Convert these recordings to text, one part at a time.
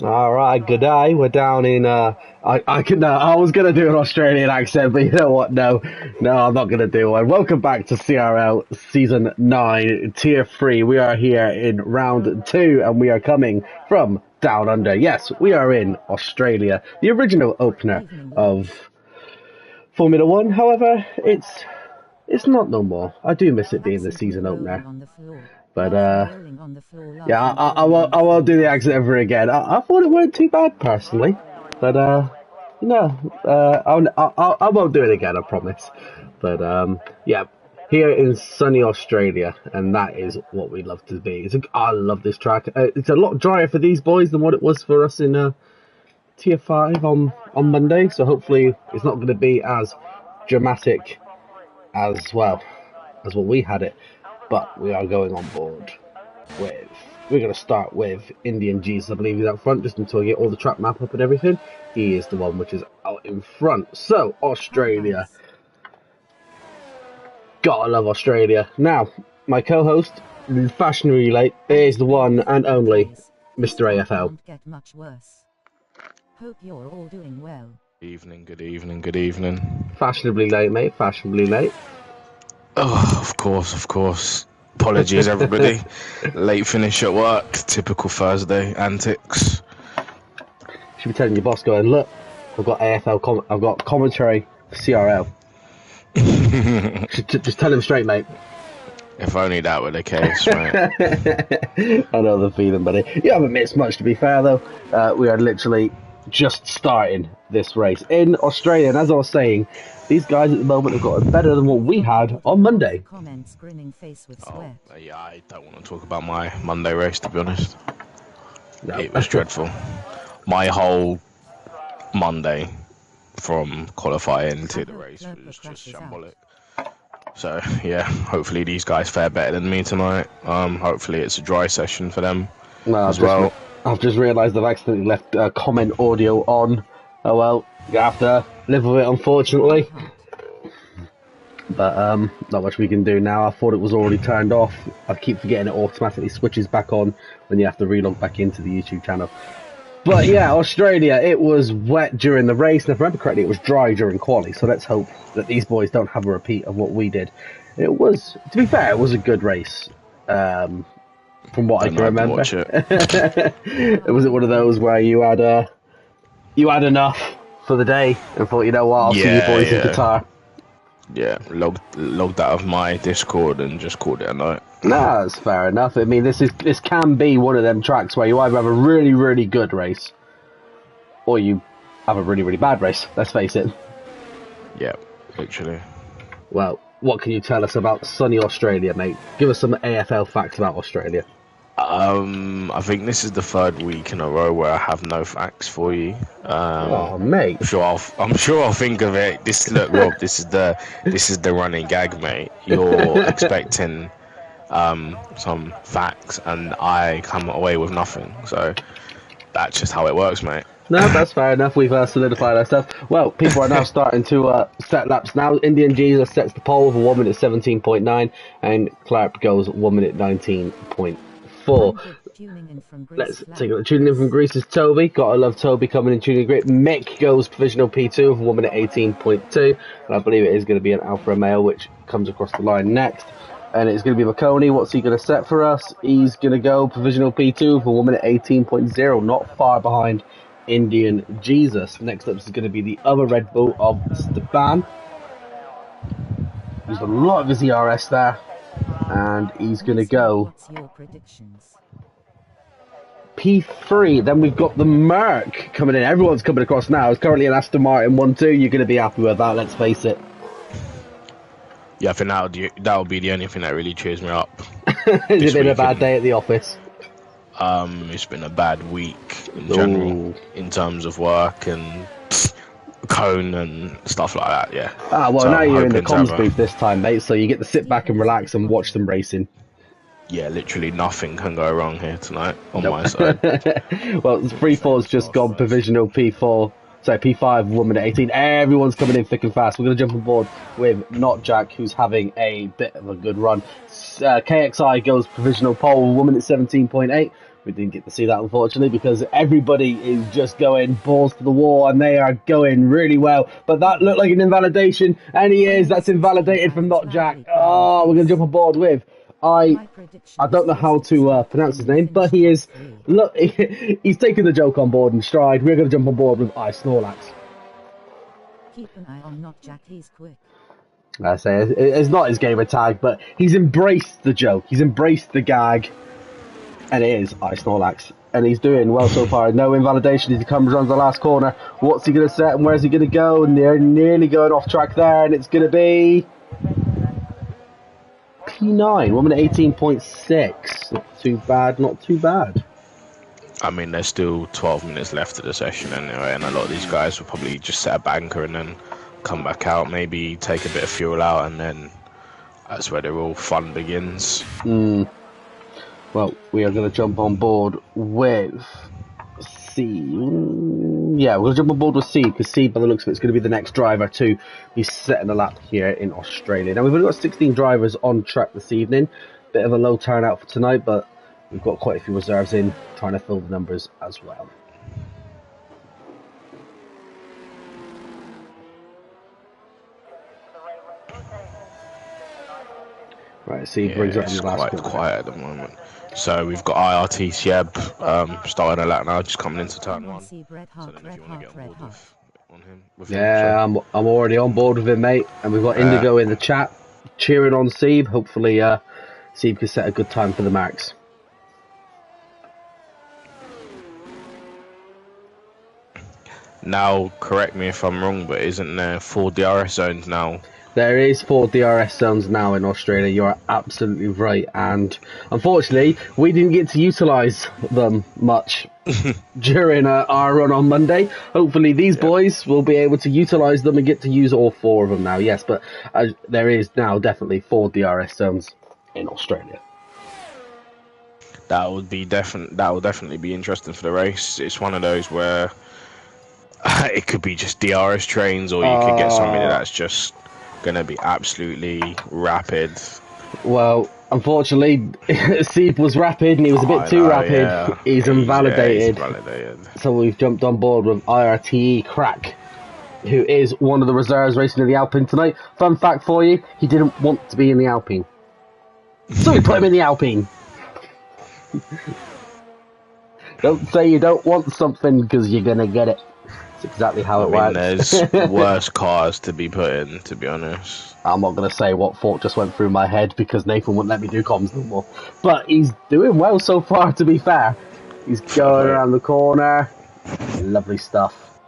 All right, good day. We're down in. I was gonna do an Australian accent, but you know what? No, I'm not gonna do one. Welcome back to CRL Season 9, Tier 3. We are here in Round 2, and we are coming from Down Under. Yes, we are in Australia, the original opener of Formula One. However, it's not no more. I do miss it being the season opener. But yeah, I won't do the accent ever again. I thought it weren't too bad personally, but I won't do it again. I promise. But yeah, here in sunny Australia, and that is what we love to be. I love this track. It's a lot drier for these boys than what it was for us in Tier 5 on Monday. So hopefully it's not going to be as dramatic as well as what we had it. But we are going on board with. We're going to start with Indian Jesus. I believe he's out front just until I get all the track map up and everything. He is the one which is out in front. So, Australia. Gotta love Australia. Now, my co-host, fashionably late, is the one and only Mr. AFL. Won't get much worse. Hope you're all doing well. Good evening. Fashionably late, mate. Fashionably late. Oh, of course. Apologies, everybody. Late finish at work. Typical Thursday antics. Should be telling your boss, going, look, I've got AFL. I've got commentary for CRL. just tell him straight, mate. If only that were the case, right? I know the feeling, buddy. You haven't missed much, to be fair, though. We are literally just starting this race in Australia, and as I was saying, these guys at the moment have got it better than what we had on Monday. Yeah, I don't want to talk about my Monday race, to be honest. No. It was dreadful. My whole Monday, from qualifying to the race, was just shambolic. So, yeah, hopefully these guys fare better than me tonight. Hopefully it's a dry session for them as well. I've just realised I've accidentally left comment audio on. Oh well, you have to live with it, unfortunately. But not much we can do now. I thought it was already turned off. I keep forgetting it automatically switches back on when you have to relog back into the YouTube channel. But yeah, Australia, it was wet during the race, and if I remember correctly, it was dry during quali. So let's hope that these boys don't have a repeat of what we did. It was, to be fair, it was a good race. From what I can remember. Was it one of those where you had enough for the day and thought, you know what, I'll see you boys in Qatar? Yeah, logged out of my Discord and just called it a night. Nah, that's fair enough. I mean, this can be one of them tracks where you either have a really, really good race or you have a really, really bad race, let's face it. Yeah, literally. Well, what can you tell us about sunny Australia, mate? Give us some AFL facts about Australia. I think this is the third week in a row where I have no facts for you. Oh, mate! I'm sure I'll think of it. Look, Rob. This is the running gag, mate. You're expecting some facts, and I come away with nothing. So that's just how it works, mate. No, that's fair enough. We've solidified ourselves. Well, people are now starting to set laps now. Indian Jesus sets the pole for 1 minute 17.9, and Clark goes 1 minute 19.4. Let's take a look. Tuning in from Greece is Toby. Gotta love Toby coming in tuning great. Mick goes provisional P2 for 1 minute 18.2, and I believe it is going to be an Alfa Romeo which comes across the line next. And it's going to be McConey. What's he going to set for us? He's going to go provisional P2 for 1 minute 18.0, not far behind Indian Jesus. Next up is going to be the other Red Bull of Stepan. There's a lot of his ERS there, and he's going to go P3. Then we've got the Merc coming in. Everyone's coming across now. It's currently an Aston Martin 1-2. You're going to be happy with that, let's face it. Yeah, I think that would be the only thing that really cheers me up. Has it been a bad day at the office? It's been a bad week in general, in terms of work and cone and stuff like that, yeah. Well, so now you're in the comms booth this time, mate, so you get to sit back and relax and watch them racing. Yeah, literally nothing can go wrong here tonight on my side. Well, 3-4's just gone provisional P4. So P5, 1 minute 18. Everyone's coming in thick and fast. We're going to jump on board with Not Jack, who's having a bit of a good run. KXI goes provisional pole, 1 minute 17.8. We didn't get to see that, unfortunately, because everybody is just going balls to the wall, and they are going really well. But that looked like an invalidation, and he is. That's invalidated from Not Jack. Oh, we're going to jump on board with. I don't know how to pronounce his name, but he is. Look, he's taking the joke on board in stride. We're going to jump on board with I Snorlax. Keep an eye on Not Jack, he's quick. I say it's not his gamer tag, but he's embraced the joke. He's embraced the gag. And it is I Snorlax. And he's doing well so far. No invalidation as he comes around the last corner. What's he going to set and where's he going to go? And they're nearly going off track there. And it's going to be P9. 1 minute 18.6. Not too bad, not too bad. I mean, there's still 12 minutes left of the session anyway. And a lot of these guys will probably just set a banker and then come back out. Maybe take a bit of fuel out. And then that's where the real fun begins. Well, we are going to jump on board with C. Yeah, we're going to jump on board with C, because C, by the looks of it, is going to be the next driver to be setting the lap here in Australia. Now, we've only got 16 drivers on track this evening. Bit of a low turnout for tonight, but we've got quite a few reserves in, trying to fill the numbers as well. Right, C brings up in the last quite quiet at the moment. So we've got IRT Sheb starting a lap now, just coming into turn 1. So then if you want to get on board with him, I'm already on board with him, mate. And we've got Indigo in the chat cheering on Seeb. Hopefully, Seeb can set a good time for the max. Now, correct me if I'm wrong, but isn't there 4 DRS zones now? There is 4 DRS zones now in Australia. You are absolutely right, and unfortunately, we didn't get to utilise them much during our run on Monday. Hopefully, these boys will be able to utilise them and get to use all 4 of them now. Yes, but there is now definitely 4 DRS zones in Australia. That will definitely be interesting for the race. It's one of those where it could be just DRS trains, or you could get something that's just gonna be absolutely rapid. Well, unfortunately, Seeb was rapid and he was a bit too rapid. Yeah. He's invalidated. So we've jumped on board with IRTE Crack, who is one of the reserves racing in the Alpine tonight. Fun fact for you, he didn't want to be in the Alpine. So we put him in the Alpine. Don't say you don't want something, because you're gonna get it. That's exactly how it works. There's worse cars to be put in, to be honest. I'm not going to say what thought just went through my head, because Nathan wouldn't let me do comms no more. But he's doing well so far, to be fair. He's going around the corner. Lovely stuff.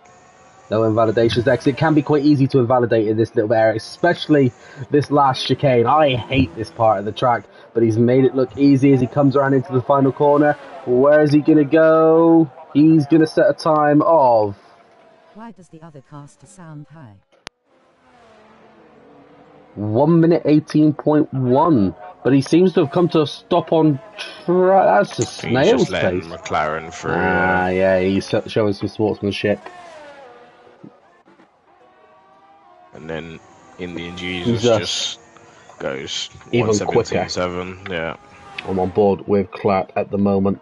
No invalidations there, because it can be quite easy to invalidate in this little area, especially this last chicane. I hate this part of the track, but he's made it look easy as he comes around into the final corner. Where is he going to go? He's going to set a time of... Why does the other caster sound high? 1 minute 18.1, but he seems to have come to a stop on track. That's a snail's pace. McLaren through. Yeah, he's showing some sportsmanship. And then Indian Jesus just goes even quicker. 1:17.7. Yeah, I'm on board with Clark at the moment.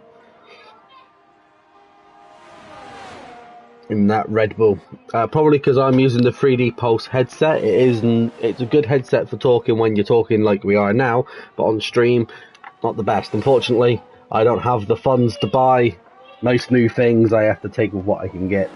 In that Red Bull, probably because I'm using the 3D Pulse headset. It's a good headset for talking when you're talking like we are now, but on stream, not the best. Unfortunately, I don't have the funds to buy nice new things. I have to take with what I can get.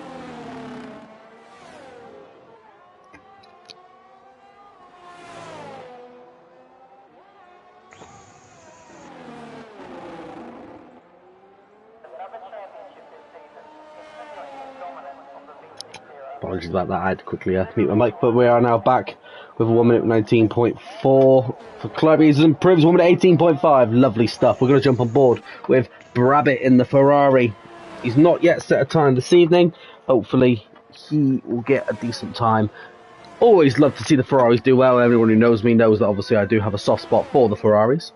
Apologies about that, I had to quickly mute my mic, but we are now back with a 1 minute 19.4 for Club. He's improves 1 minute 18.5. Lovely stuff. We're going to jump on board with Brabbit in the Ferrari. He's not yet set a time this evening. Hopefully he will get a decent time. Always love to see the Ferraris do well. Everyone who knows me knows that obviously I do have a soft spot for the Ferraris.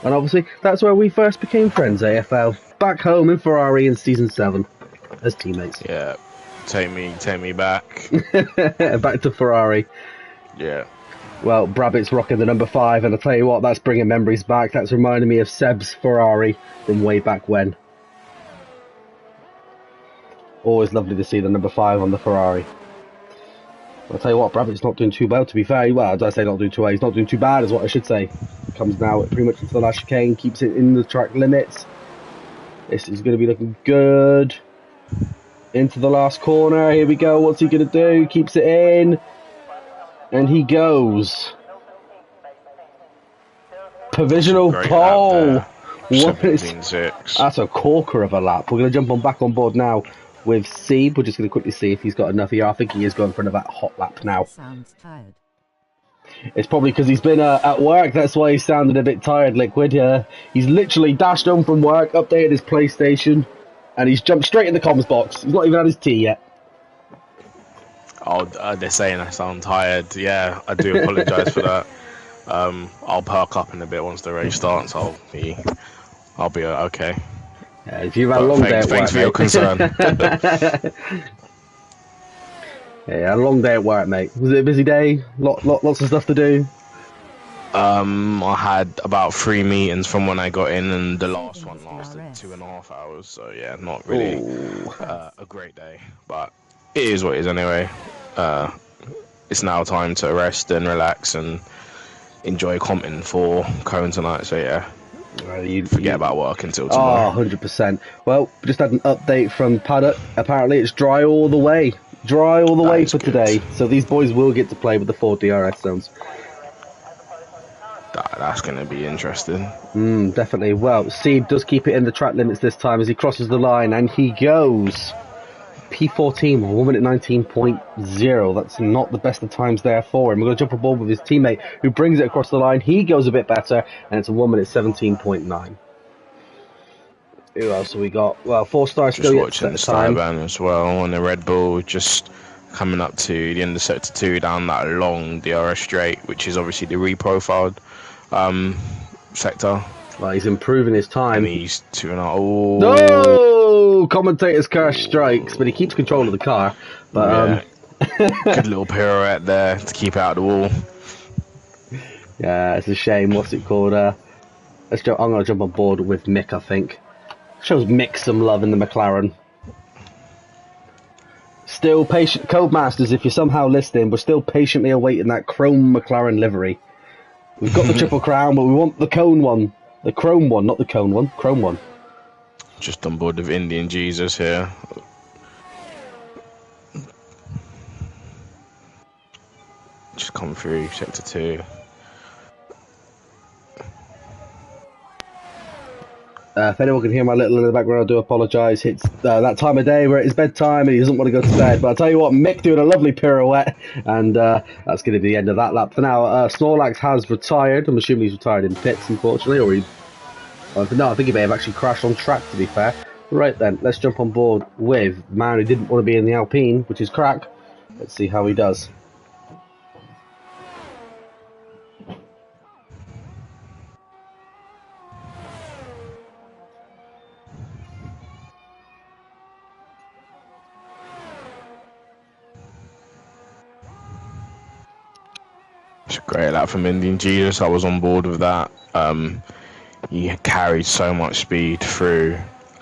And obviously that's where we first became friends, AFL. Back home in Ferrari in Season 7 as teammates. Yeah. Take me back. Back to Ferrari. Yeah. Well, Brabbitt's rocking the number 5, and I'll tell you what, that's bringing memories back. That's reminding me of Seb's Ferrari from way back when. Always lovely to see the number 5 on the Ferrari. I'll tell you what, Brabbitt's not doing too well, to be fair. Well, I say not doing too well, he's not doing too bad, is what I should say. Comes now pretty much into the last chicane, keeps it in the track limits. This is going to be looking good. Into the last corner, here we go, what's he going to do? Keeps it in. And he goes. Provisional pole. That's a corker of a lap. We're going to jump back on board now with Seeb. We're just going to quickly see if he's got enough here. I think he is going for another hot lap now. Sounds tired. It's probably because he's been at work. That's why he sounded a bit tired, Liquid. He's literally dashed home from work, updated his PlayStation, and he's jumped straight in the comms box. He's not even had his tea yet. Oh, they're saying I sound tired. Yeah, I do apologise for that. I'll perk up in a bit once the race starts. I'll be okay. Yeah, if you've had a long day at work, thanks for your concern. Yeah, a long day at work, mate. Was it a busy day? Lots of stuff to do? I had about 3 meetings from when I got in, and the last one lasted 2.5 hours. So yeah, not really a great day, but it is what it is anyway. It's now time to rest and relax and enjoy comping for Cone tonight. So yeah, you forget about work until tomorrow. 100%. Well, just had an update from paddock. Apparently, it's dry all the way. Dry all the way for today. So these boys will get to play with the 4 DRS zones. That's going to be interesting. Definitely. Well, Seeb does keep it in the track limits this time as he crosses the line, and he goes P14, 1 minute 19.0. That's not the best of times there for him. We're going to jump aboard with his teammate who brings it across the line. He goes a bit better, and it's a 1 minute 17.9. Who else have we got? Well, 4-star still yet watching to the set time. Styban as well on the Red Bull, just coming up to the end of sector 2 down that long DRS straight, which is obviously the reprofiled sector. Well, he's improving his time. And he's 2.5. No! Commentator's curse strikes, but he keeps control of the car. But good little pirouette there to keep out the wall. Yeah, it's a shame. What's it called? I'm going to jump on board with Mick, I think. Shows Mick some love in the McLaren. Still patient. Codemasters, if you're somehow listening, we're still patiently awaiting that chrome McLaren livery. We've got the Triple Crown, but we want the cone one. The chrome one, not the cone one. Chrome one. Just on board with Indian Jesus here. Just come through sector 2. If anyone can hear my little in the background, I do apologise. It's that time of day where it's bedtime and he doesn't want to go to bed. But I'll tell you what, Mick doing a lovely pirouette, and that's going to be the end of that lap for now. Snorlax has retired. I'm assuming he's retired in pits, unfortunately, or no, I think he may have actually crashed on track, to be fair. Right then, let's jump on board with the man who didn't want to be in the Alpine, which is Crack. Let's see how he does. It's a great lap from Indian Jesus. I was on board with that. He carried so much speed through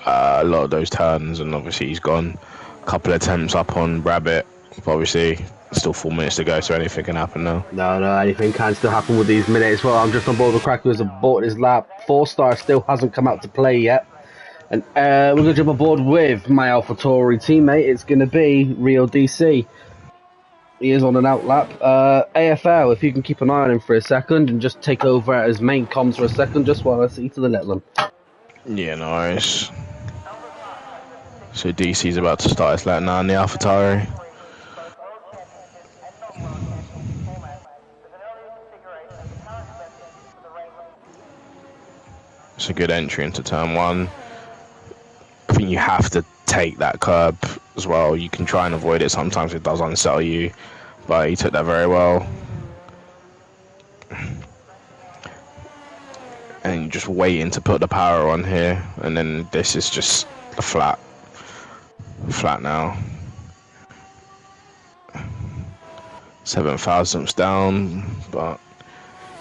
a lot of those turns, and obviously he's gone a couple of attempts up on Rabbit. Obviously, still 4 minutes to go, so anything can happen now. No, anything can still happen with these minutes. Well, I'm just on board with Crack, who's aboard his lap. 4-star still hasn't come out to play yet. And we're going to jump aboard with my AlphaTauri teammate. It's going to be Rio DC. He is on an out lap. AFL, if you can keep an eye on him for a second and just take over as main comms for a second, just while I see to the little one. Yeah, nice. So DC's about to start his lap now in the AlphaTauri. It's a good entry into turn 1. I think you have to take that curb as well. You can try and avoid it. Sometimes it does unsettle you, but he took that very well. And you're just waiting to put the power on here, and then this is just a flat 7 thousandths down, but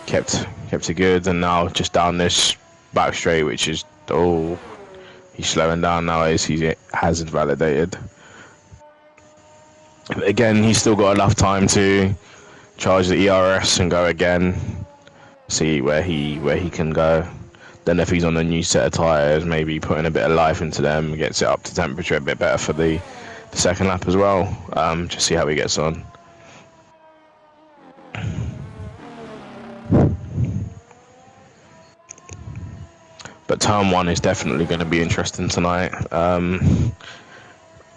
kept it good. And now just down this back straight, which is he's slowing down now as he hasn't validated. But again, he's still got enough time to charge the ERS and go again, see where he can go. Then if he's on a new set of tyres, maybe putting a bit of life into them, gets it up to temperature a bit better for the second lap as well. Just see how he gets on. But turn 1 is definitely going to be interesting tonight.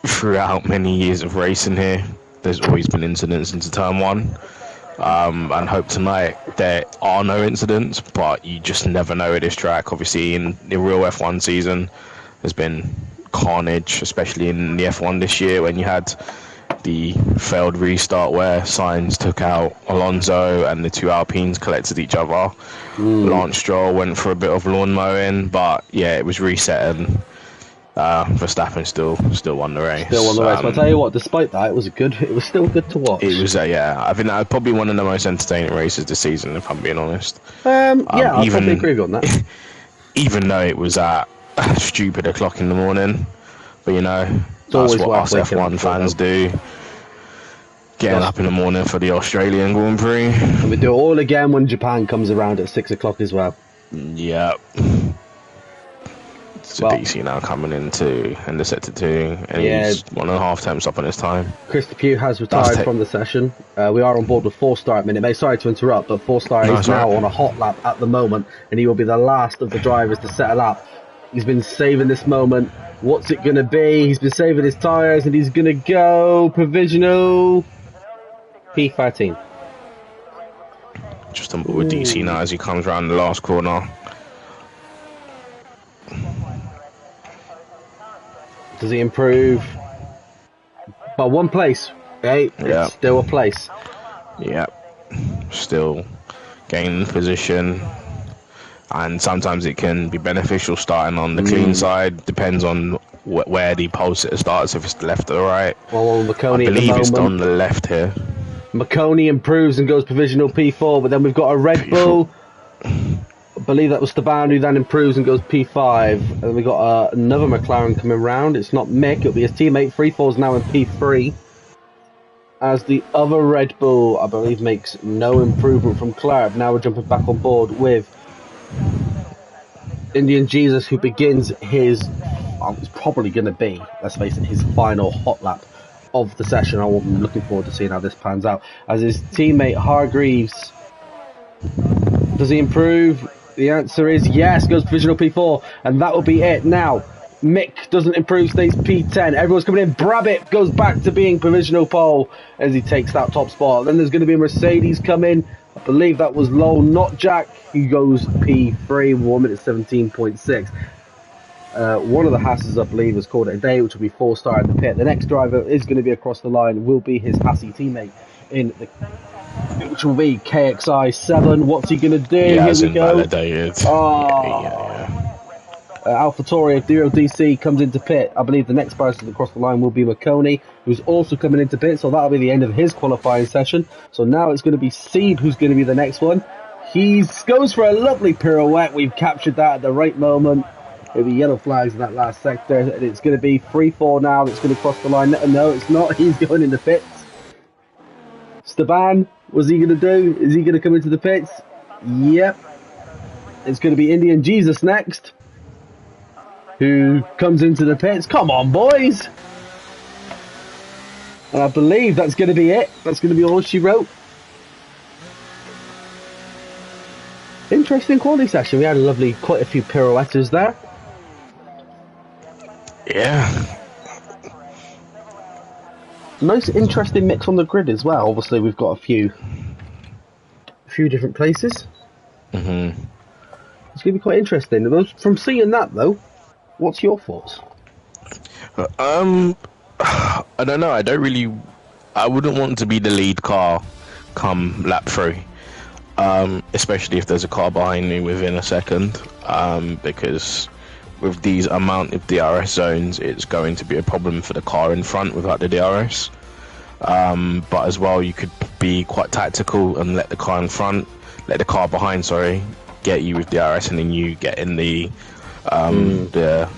Throughout many years of racing here, there's always been incidents into turn 1. And hope tonight there are no incidents, but you just never know at this track. Obviously, in the real F1 season, there's been carnage, especially in the F1 this year when you had the failed restart where Sainz took out Alonso and the 2 Alpines collected each other. Lance Stroll went for a bit of lawn mowing, but yeah, it was reset and Verstappen still won the race. Still won the race. But I'll tell you what, despite that, it was still good to watch. It was, yeah. I think that was probably one of the most entertaining races this season, if I'm being honest. Yeah, I probably agree on that. Even though it was at stupid o'clock in the morning, but you know, that's what us F1 fans do. Getting up in the morning for the Australian Grand Prix. And we do it all again when Japan comes around at 6 o'clock as well. Yep. So DC now coming into the sector 2, and he's 1.5 temps up on his time. Chris Depew has retired from the session. We are on board with 4-star at minute maid. Sorry to interrupt, but 4-star is now on a hot lap at the moment, and he will be the last of the drivers to set a lap. He's been saving this moment. What's it going to be? He's been saving his tyres, and he's going to go provisional P13. Just on board with DC now as he comes around the last corner. Does he improve? By 1 place, okay? It's still a place. Yep. Still gaining position. And sometimes it can be beneficial starting on the clean side. Depends on where the pole sitter starts, if it's the left or the right. Well, Marconi I believe it's on the left here. Marconi improves and goes provisional P4, but then we've got a Red Bull. I believe that was Esteban who then improves and goes P5. And we got another McLaren coming round. It's not Mick, it'll be his teammate. 3-4's now in P3. As the other Red Bull, I believe, makes no improvement from Clark. Now we're jumping back on board with Indian Jesus, who begins his, it's probably going to be, let's face it, his final hot lap of the session. I'm looking forward to seeing how this pans out. As his teammate Hargreaves, does he improve? The answer is yes, goes provisional P4, and that will be it. Now, Mick doesn't improve, stays P10. Everyone's coming in. Brabbitt goes back to being provisional pole as he takes that top spot. Then there's going to be a Mercedes come in. I believe that was Lowell, not Jack. He goes P3, 1 minute 17.6. One of the Hasses, I believe, has called it a day, which will be 4-star in the pit. The next driver is going to be across the line, will be his Hassy teammate in the, which will be KXI 7. What's he going to do? He hasn't validated. AlphaTauri of Duro DC comes into pit. I believe the next person across the line will be Marconi, who's also coming into pit, so that'll be the end of his qualifying session. So now it's going to be Sieb who's going to be the next one. He goes for a lovely pirouette. We've captured that at the right moment. It'll be yellow flags in that last sector. And it's going to be 3-4 now. It's going to cross the line. No, it's not. He's going in the pits. Esteban, what's he going to do? Is he going to come into the pits? Yep. It's going to be Indian Jesus next, who comes into the pits. Come on, boys. And I believe that's going to be it. That's going to be all she wrote. Interesting quality session. We had quite a few pirouettes there. Yeah. Nice, interesting mix on the grid as well. Obviously, we've got a few different places. Mm-hmm. It's going to be quite interesting. From seeing that, though, what's your thoughts? I don't know. I wouldn't want to be the lead car come lap 3. Especially if there's a car behind me within a second. Because with these amount of DRS zones, it's going to be a problem for the car in front without the DRS. But as well, you could be quite tactical and let the car in front, let the car behind, sorry, get you with DRS, and then you get in the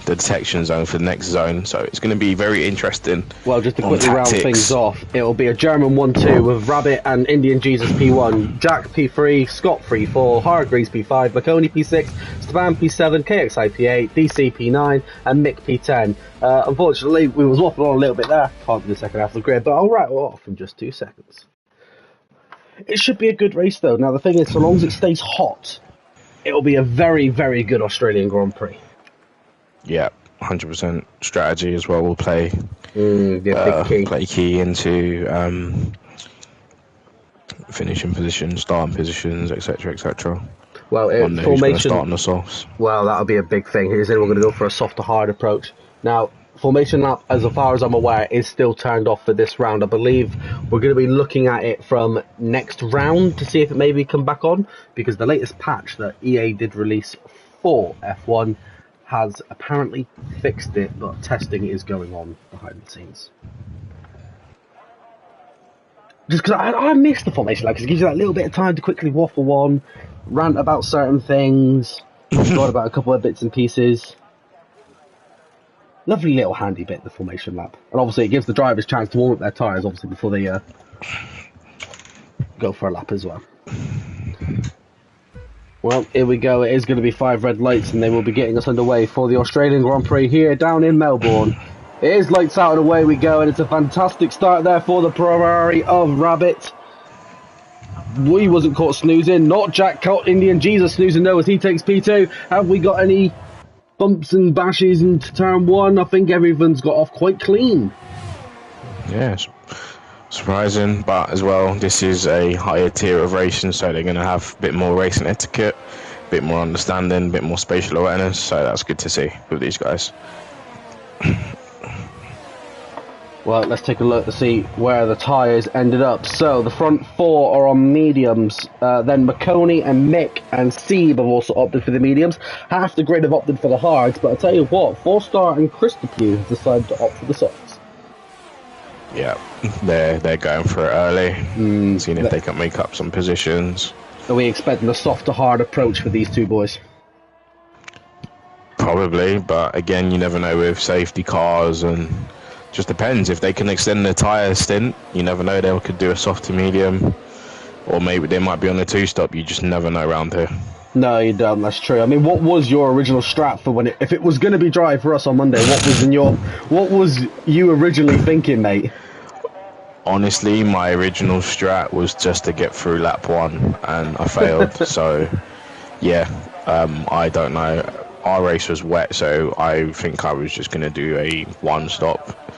detection zone for the next zone. So it's going to be very interesting. Well, just to quickly round things off, it'll be a German 1-2 with Rabbit and Indian Jesus P1, Jack P3, Scott P4, Hargreaves P5, McConey P6, Stavan P7, KXI P8, DC P9, and Mick P10. Unfortunately, we was waffling on a little bit there, part of the second half of the grid, but I'll rattle off in just 2 seconds. It should be a good race, though. Now, the thing is, so long as it stays hot, it'll be a very, very good Australian Grand Prix. Yeah, 100% strategy as well will play play key into finishing positions, starting positions, etc., etc. Well, formation start on the softs. Well, that'll be a big thing. Here's we're going to go for a soft to hard approach. Now, formation lap, as far as I'm aware, is still turned off for this round. I believe we're going to be looking at it from next round to see if it maybe come back on, because the latest patch that EA did release for F1 has apparently fixed it, but testing is going on behind the scenes. Just because I miss the formation lap, because it gives you that little bit of time to quickly waffle on, rant about certain things, talk about a couple of bits and pieces. Lovely little handy bit, the formation lap. And obviously it gives the drivers a chance to warm up their tyres, obviously, before they go for a lap as well. Well, here we go. It is going to be 5 red lights, and they will be getting us underway for the Australian Grand Prix here down in Melbourne. It is lights out and away we go, and it's a fantastic start there for the Ferrari of Rabbit. We wasn't caught snoozing. Not Jack caught Indian Jesus snoozing, though, as he takes P2. Have we got any bumps and bashes into turn 1? I think everyone's got off quite clean. Yes. Surprising, but as well, this is a higher tier of racing, so they're going to have a bit more racing etiquette, a bit more understanding, a bit more spatial awareness, so that's good to see with these guys. Well, let's take a look to see where the tyres ended up. So, the front 4 are on mediums, then McConey and Mick and Sebe have also opted for the mediums. Half the grid have opted for the hards, but I'll tell you what, 4-star and Christophe have decided to opt for the softs. Yeah, they're going for it early, seeing if they can make up some positions. Are we expecting a soft to hard approach for these two boys? Probably, but again, you never know with safety cars, and just depends. If they can extend the tyre stint, you never know, they could do a soft to medium, or maybe they might be on a 2-stop. You just never know around here. No, you don't. That's true. I mean, what was your original strat for when if it was going to be dry for us on Monday? What was you originally thinking, mate? Honestly, my original strat was just to get through lap 1, and I failed. So, yeah, I don't know. Our race was wet, so I think I was just going to do a 1-stop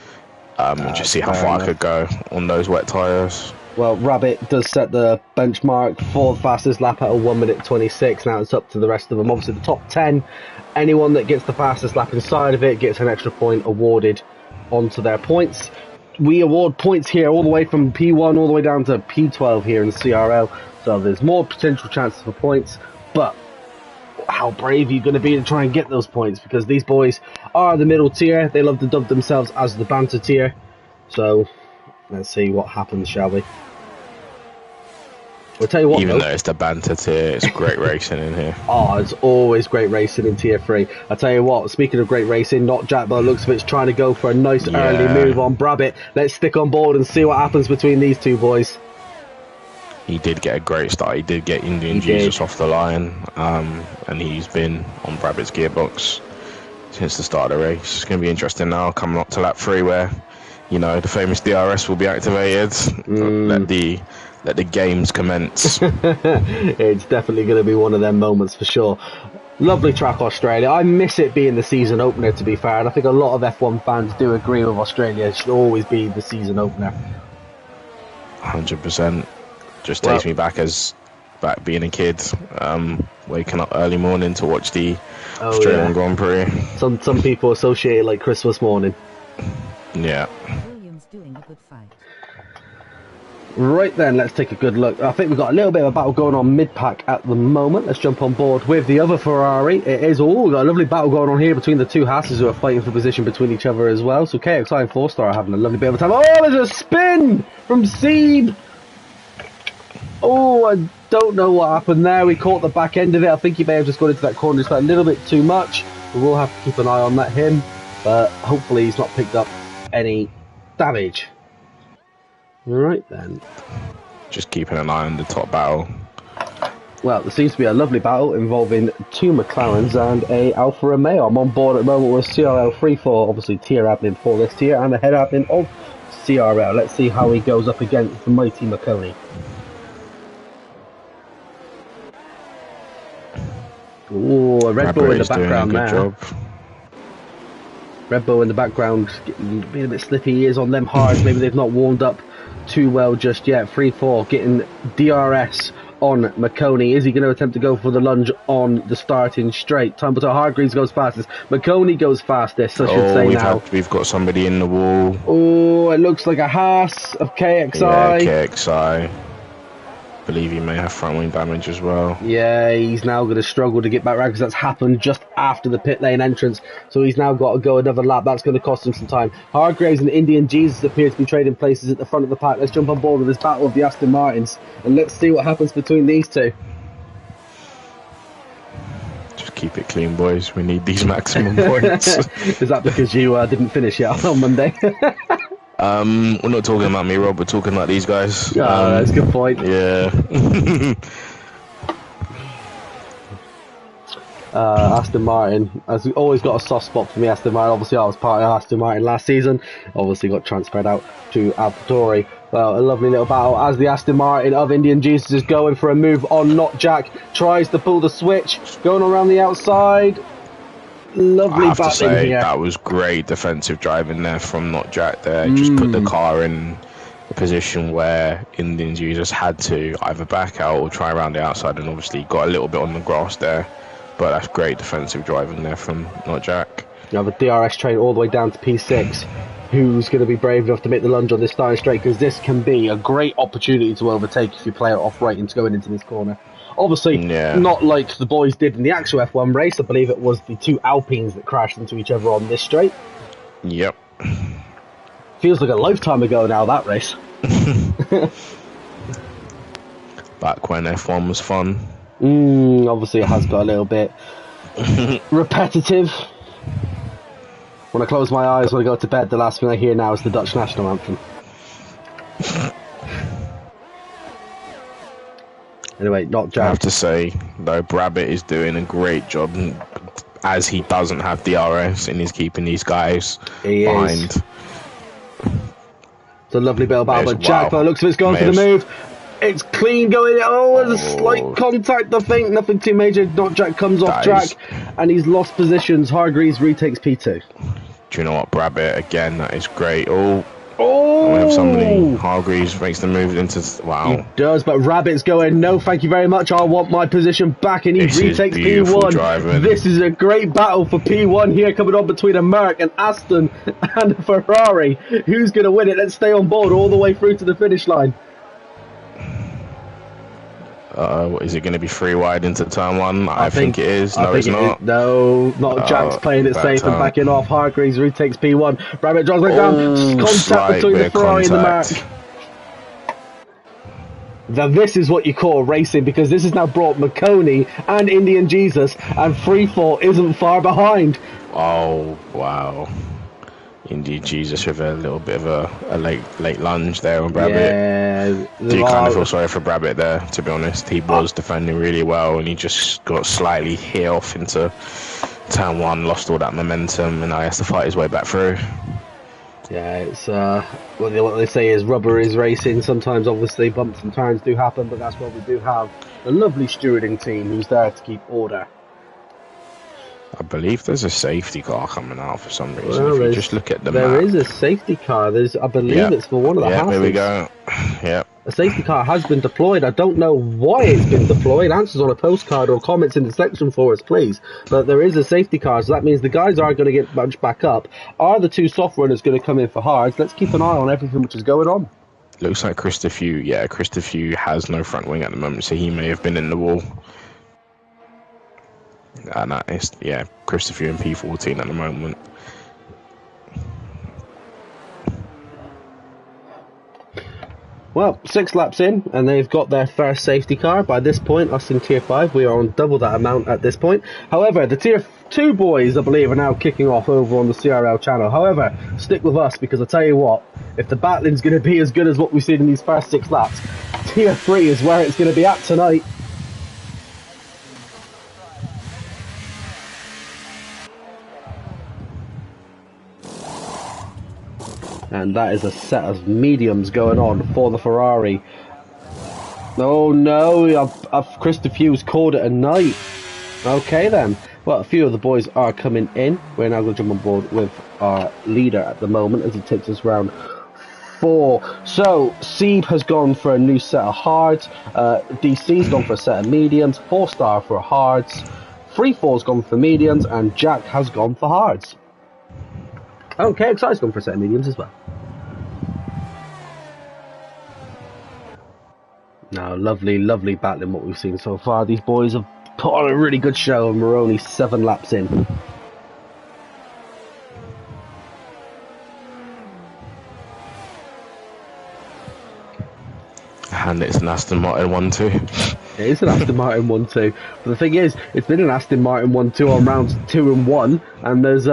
and just see how far I could go on those wet tyres. Well, Rabbit does set the benchmark for the fastest lap at a 1:26. Now it's up to the rest of them. Obviously, the top 10, anyone that gets the fastest lap inside of it gets an extra point awarded onto their points. We award points here all the way from P1 all the way down to P12 here in CRL. So there's more potential chances for points. But how brave are you going to be to try and get those points? Because these boys are the middle tier. They love to dub themselves as the banter tier. So let's see what happens, shall we? I'll tell you what, even though it's the banter tier, it's great racing in here. Oh, it's always great racing in tier 3. I'll tell you what, speaking of great racing, not Jack, but looks of it's trying to go for a nice early move on Brabbit. Let's stick on board and see what happens between these two boys. He did get a great start. He did get Indian Jesus off the line, and he's been on Brabbit's gearbox since the start of the race. It's going to be interesting now, coming up to lap 3, where, you know, the famous DRS will be activated. Let the games commence. It's definitely going to be one of them moments for sure. Lovely track, Australia. I miss it being the season opener, to be fair, and I think a lot of F1 fans do agree with Australia. It should always be the season opener. 100%. Just takes me back being a kid, waking up early morning to watch the Australian Grand Prix. Some people associate it like Christmas morning. Yeah. Williams doing a good fight. Right then, let's take a good look. I think we've got a little bit of a battle going on mid-pack at the moment. Let's jump on board with the other Ferrari. It is, we've got a lovely battle going on here between the two Hasses who are fighting for position between each other as well. So KXI and 4-star are having a lovely bit of a time. Oh, there's a spin from Sebe! Oh, I don't know what happened there. We caught the back end of it. I think he may have just gone into that corner just a little bit too much. We will have to keep an eye on that him, but hopefully he's not picked up any damage. Right then. Just keeping an eye on the top battle. Well, there seems to be a lovely battle involving two McLarens and a Alfa Romeo. I'm on board at the moment with CRL 3-4, obviously tier admin for this tier, and the head admin of CRL. Let's see how he goes up against the mighty Marconi. Ooh, a Red Bull in the background there. Job. Red Bull in the background, being a bit slippy. He is on them hard. Maybe they've not warmed up too well just yet. 3-4, getting DRS on Marconi. Is he going to attempt to go for the lunge on the starting straight? Tumbleton Hargreaves goes fastest. Marconi goes fastest, I should say now. We've got somebody in the wall. Oh, it looks like a Haas of KXI. Yeah, KXI. I believe he may have front wing damage as well. Yeah, he's now going to struggle to get back around because that's happened just after the pit lane entrance. So he's now got to go another lap. That's going to cost him some time. Hargraves and Indian Jesus appear to be trading places at the front of the pack. Let's jump on board with this battle of the Aston Martins and let's see what happens between these two. Just keep it clean, boys. We need these maximum points. Is that because you didn't finish yet on Monday? We're not talking about me, Rob. We're talking about these guys. That's a good point. Yeah. Aston Martin has always got a soft spot for me. Aston Martin. Obviously, I was part of Aston Martin last season. Obviously, got transferred out to AlphaTauri. Well, a lovely little battle as the Aston Martin of Indian Jesus is going for a move on Not Jack. Tries to pull the switch, going around the outside. Lovely I have to battle say, here. that was great defensive driving there from Not Jack there. Just put the car in a position where Indian Jesus had to either back out or try around the outside, and obviously got a little bit on the grass there. But that's great defensive driving there from Not Jack. Now the DRS train all the way down to P6. Who's going to be brave enough to make the lunge on this starting straight? Because this can be a great opportunity to overtake if you play it off right into going into this corner. Obviously, not like the boys did in the actual F1 race. I believe it was the two Alpines that crashed into each other on this straight. Yep. Feels like a lifetime ago now, that race. Back when F1 was fun. Obviously, it has got a little bit repetitive. When I close my eyes when I go to bed, the last thing I hear now is the Dutch national anthem. Anyway, Not Jack. I have to say, though, Brabbit is doing a great job, as he doesn't have DRS and he's keeping these guys behind. It's a lovely bit of battle, but Jack, by the looks of it's going for the move. It's clean going. Oh, there's a slight contact, I think. Nothing too major. Not Jack comes off track and he's lost positions. Hargreaves retakes P2. Do you know what, Brabbit? Again, that is great. We have somebody. Hargreaves makes the move into. Wow. He does, but Rabbit's going, no, thank you very much. I want my position back, and he retakes P1. Driving. This is a great battle for P1 here, coming on between a Merc, an Aston, and a Ferrari. Who's going to win it? Let's stay on board all the way through to the finish line. Is it going to be 3 wide into turn 1? I think it is. No, it's not. No, not Jack's playing it safe and backing off. Hargreaves retakes P1. Rabbit drives back down. Contact between the Ferrari and the Merc. Now this is what you call racing, because this has now brought Marconi and Indian Jesus, and 3-4 isn't far behind. Oh, wow. Indian Jesus with a little bit of a late lunge there on Brabbit. Yeah, Do you kind of feel sorry for Brabbit there, to be honest? He was defending really well and he just got slightly hit off into turn 1, lost all that momentum, and now he has to fight his way back through. Yeah, it's what they say is rubber is racing. Sometimes obviously bumps and turns do happen, but that's why we do have a lovely stewarding team who's there to keep order. I believe there's a safety car coming out for some reason. Well, if you just look at the map. There is a safety car. I believe it's for one of the houses. There we go. Yep. A safety car has been deployed. I don't know why it's been deployed. Answers on a postcard or comments in the section for us, please. But there is a safety car, so that means the guys are going to get bunched back up. Are the two soft runners going to come in for hards? Let's keep an eye on everything which is going on. Looks like Christopher has no front wing at the moment, so he may have been in the wall. And that is, Christopher and P14 at the moment. Well, 6 laps in, and they've got their first safety car. By this point, us in Tier 5, we are on double that amount at this point. However, the Tier 2 boys, I believe, are now kicking off over on the CRL channel. However, stick with us, because I'll tell you what, if the battling's going to be as good as what we've seen in these first 6 laps, Tier 3 is where it's going to be at tonight. And that is a set of mediums going on for the Ferrari. Oh no, Christopher Hughes called it a night. Okay then. Well, a few of the boys are coming in. We're now going to jump on board with our leader at the moment as he takes us round 4. So, Seb has gone for a new set of hards. DC's gone for a set of mediums. 4-star for hards. 3-4's gone for mediums. And Jack has gone for hards. Oh, KXI's gone for a set of mediums as well. Now, lovely, lovely battling what we've seen so far. These boys have put on a really good show and we're only 7 laps in. And it's an Aston Martin 1-2. It is an Aston Martin 1-2. But the thing is, it's been an Aston Martin 1-2 on rounds 2 and 1. And there's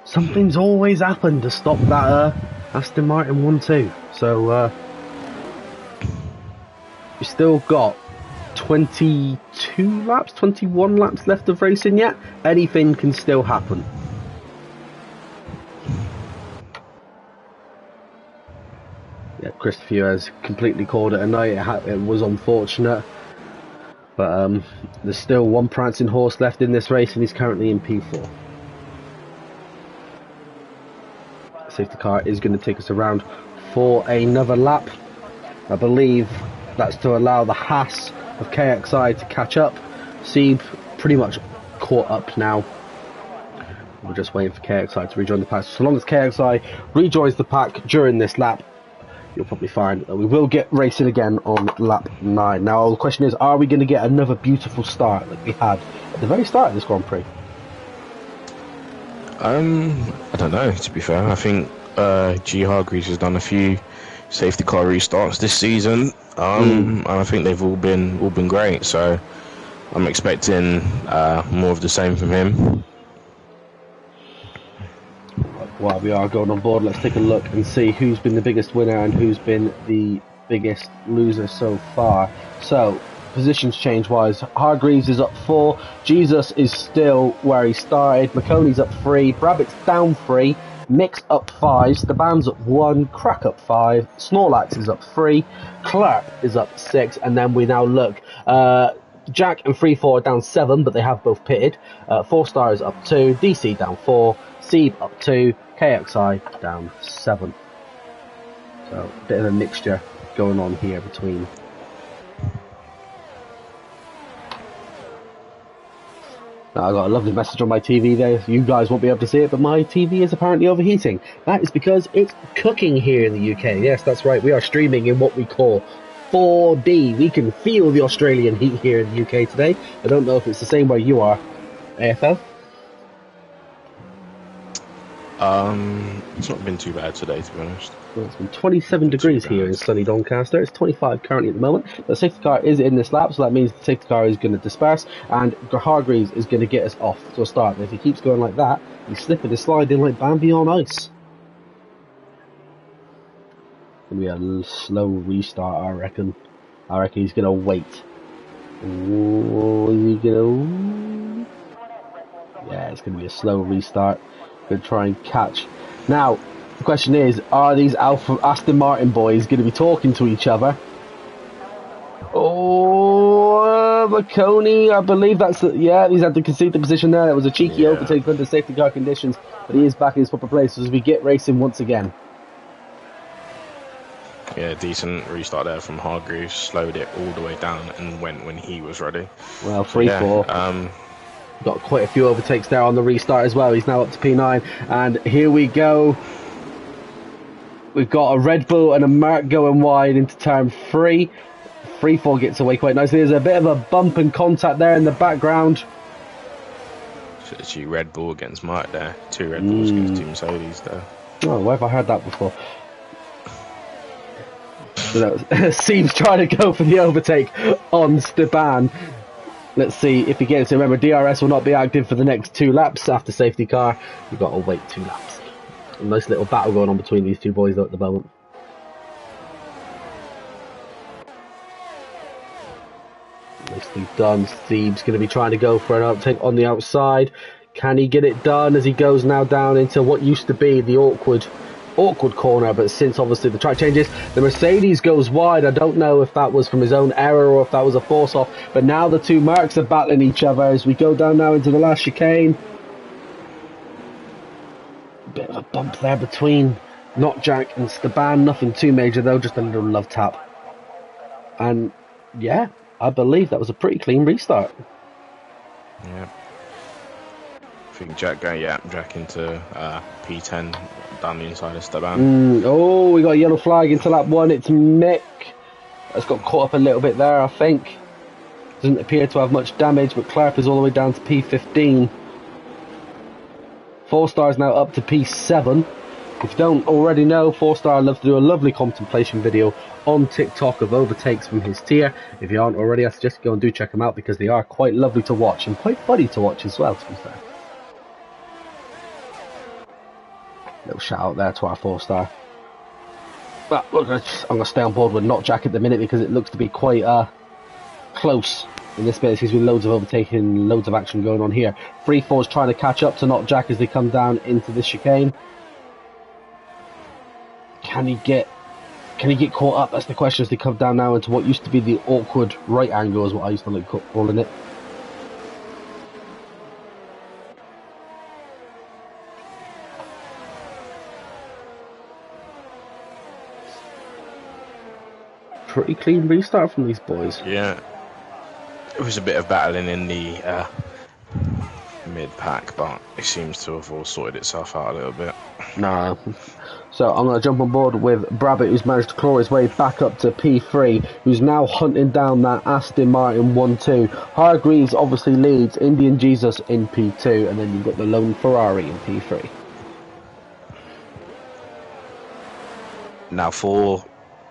something's always happened to stop that Aston Martin 1-2. So, we've still got 22 laps, 21 laps left of racing yet. Anything can still happen. Yeah, Christopher has completely called it a night. It was unfortunate. But there's still one prancing horse left in this race and he's currently in P4. Safety car is going to take us around for another lap. I believe that's to allow the Haas of KXI to catch up. Seb pretty much caught up now. We're just waiting for KXI to rejoin the pack. So long as KXI rejoins the pack during this lap, you'll probably find that we will get racing again on lap 9. Now the question is, are we going to get another beautiful start like we had at the very start of this Grand Prix? I don't know, to be fair. I think G Hargreaves has done a few safety car restarts this season, and I think they've all been great. So I'm expecting more of the same from him. While we are going on board, let's take a look and see who's been the biggest winner and who's been the biggest loser so far. So, positions change-wise, Hargreaves is up 4, Jesus is still where he started, McConey's up 3, Brabbitt's down 3, Mick's up 5, Steban's up 1, Crack up 5, Snorlax is up 3, Clark is up 6, and then we now look, Jack and 3-4 are down 7, but they have both pitted, 4-star is up 2, DC down 4, Seb up 2, KXI down 7. So, a bit of a mixture going on here between. Now, I got a lovely message on my TV there. You guys won't be able to see it, but my TV is apparently overheating. That is because it's cooking here in the UK. Yes, that's right. We are streaming in what we call 4D. We can feel the Australian heat here in the UK today. I don't know if it's the same where you are, AFL. It's not been too bad today, to be honest. Well, it's been 27 degrees here in sunny Doncaster. It's 25 currently at the moment. The safety car is in this lap, so that means the safety car is going to disperse, and Hargreaves is going to get us off to a start. And if he keeps going like that, he's slipping and sliding like Bambi on ice. It's going to be a slow restart, I reckon. I reckon he's going to wait. Oh, is he going to... Yeah, it's going to be a slow restart. Going to try and catch. Now, the question is, are these Aston Martin boys going to be talking to each other? Oh, McConey, I believe that's... Yeah, he's had to concede the position there. It was a cheeky overtake under safety car conditions, but he is back in his proper place as we get racing once again. Yeah, decent restart there from Hargreaves. Slowed it all the way down and went when he was ready. Well, 3-4. Got quite a few overtakes there on the restart as well. He's now up to P9, and here we go. We've got a Red Bull and a Merc going wide into turn 3. 3-4 gets away quite nicely. There's a bit of a bump and contact there in the background. So it's you Red Bull against Mark there. 2 Red Bulls against 2 Mercedes there. Oh, where have I heard that before? You know, Seems trying to go for the overtake on Steban. Let's see if he gets it. Remember, DRS will not be active for the next 2 laps after safety car. You've got to wait 2 laps. A nice little battle going on between these two boys though at the moment. Nicely done. Steve's going to be trying to go for an outtake on the outside. Can he get it done as he goes now down into what used to be the awkward corner, but since obviously the track changes, the Mercedes goes wide. I don't know if that was from his own error or if that was a force off, but now the two Mercs are battling each other as we go down now into the last chicane. Bit of a bump there between Not Jack and Steban, nothing too major though, just a little love tap. And yeah, I believe that was a pretty clean restart. Yeah. I think Jack into P10 down the inside of Steban. Oh, we got a yellow flag into lap 1. It's Mick. That's got caught up a little bit there, I think. Doesn't appear to have much damage, but Clark is all the way down to P15. 4-Star's now up to P7. If you don't already know, 4-Star loves to do a lovely contemplation video on TikTok of overtakes from his tier. If you aren't already, I suggest you go and do check them out because they are quite lovely to watch and quite funny to watch as well, to be fair. Little shout out there to our 4-Star. But look, I'm going to stay on board with Not Jack at the minute because it looks to be quite close in this bit. There's been loads of overtaking, loads of action going on here. 3-4's trying to catch up to Not Jack as they come down into this chicane. Can he get caught up? That's the question as they come down now into what used to be the awkward right angle, is what I used to like calling it. Pretty clean restart from these boys. Yeah, it was a bit of battling in the mid-pack, but it seems to have all sorted itself out a little bit. No. So I'm going to jump on board with Brabbit, who's managed to claw his way back up to P3, who's now hunting down that Aston Martin 1-2. Hargreaves obviously leads, Indian Jesus in P2, and then you've got the lone Ferrari in P3. Now for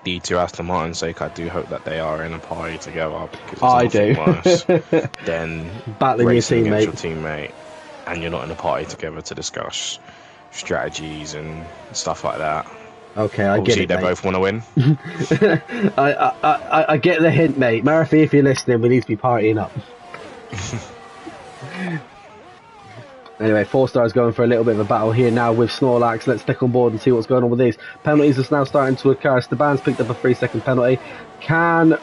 the two Aston Martin's sake, I do hope that they are in a party together, because I do. Worse than battling racing your against your teammate and you're not in a party together to discuss strategies and stuff like that. Okay, I Obviously, get it, they both want to win. I get the hint, mate. Murphy, if you're listening, we need to be partying up. Anyway, 4-Star's going for a little bit of a battle here now with Snorlax. Let's stick on board and see what's going on with these. Penalties are now starting to occur. Steban's picked up a 3-second penalty. Can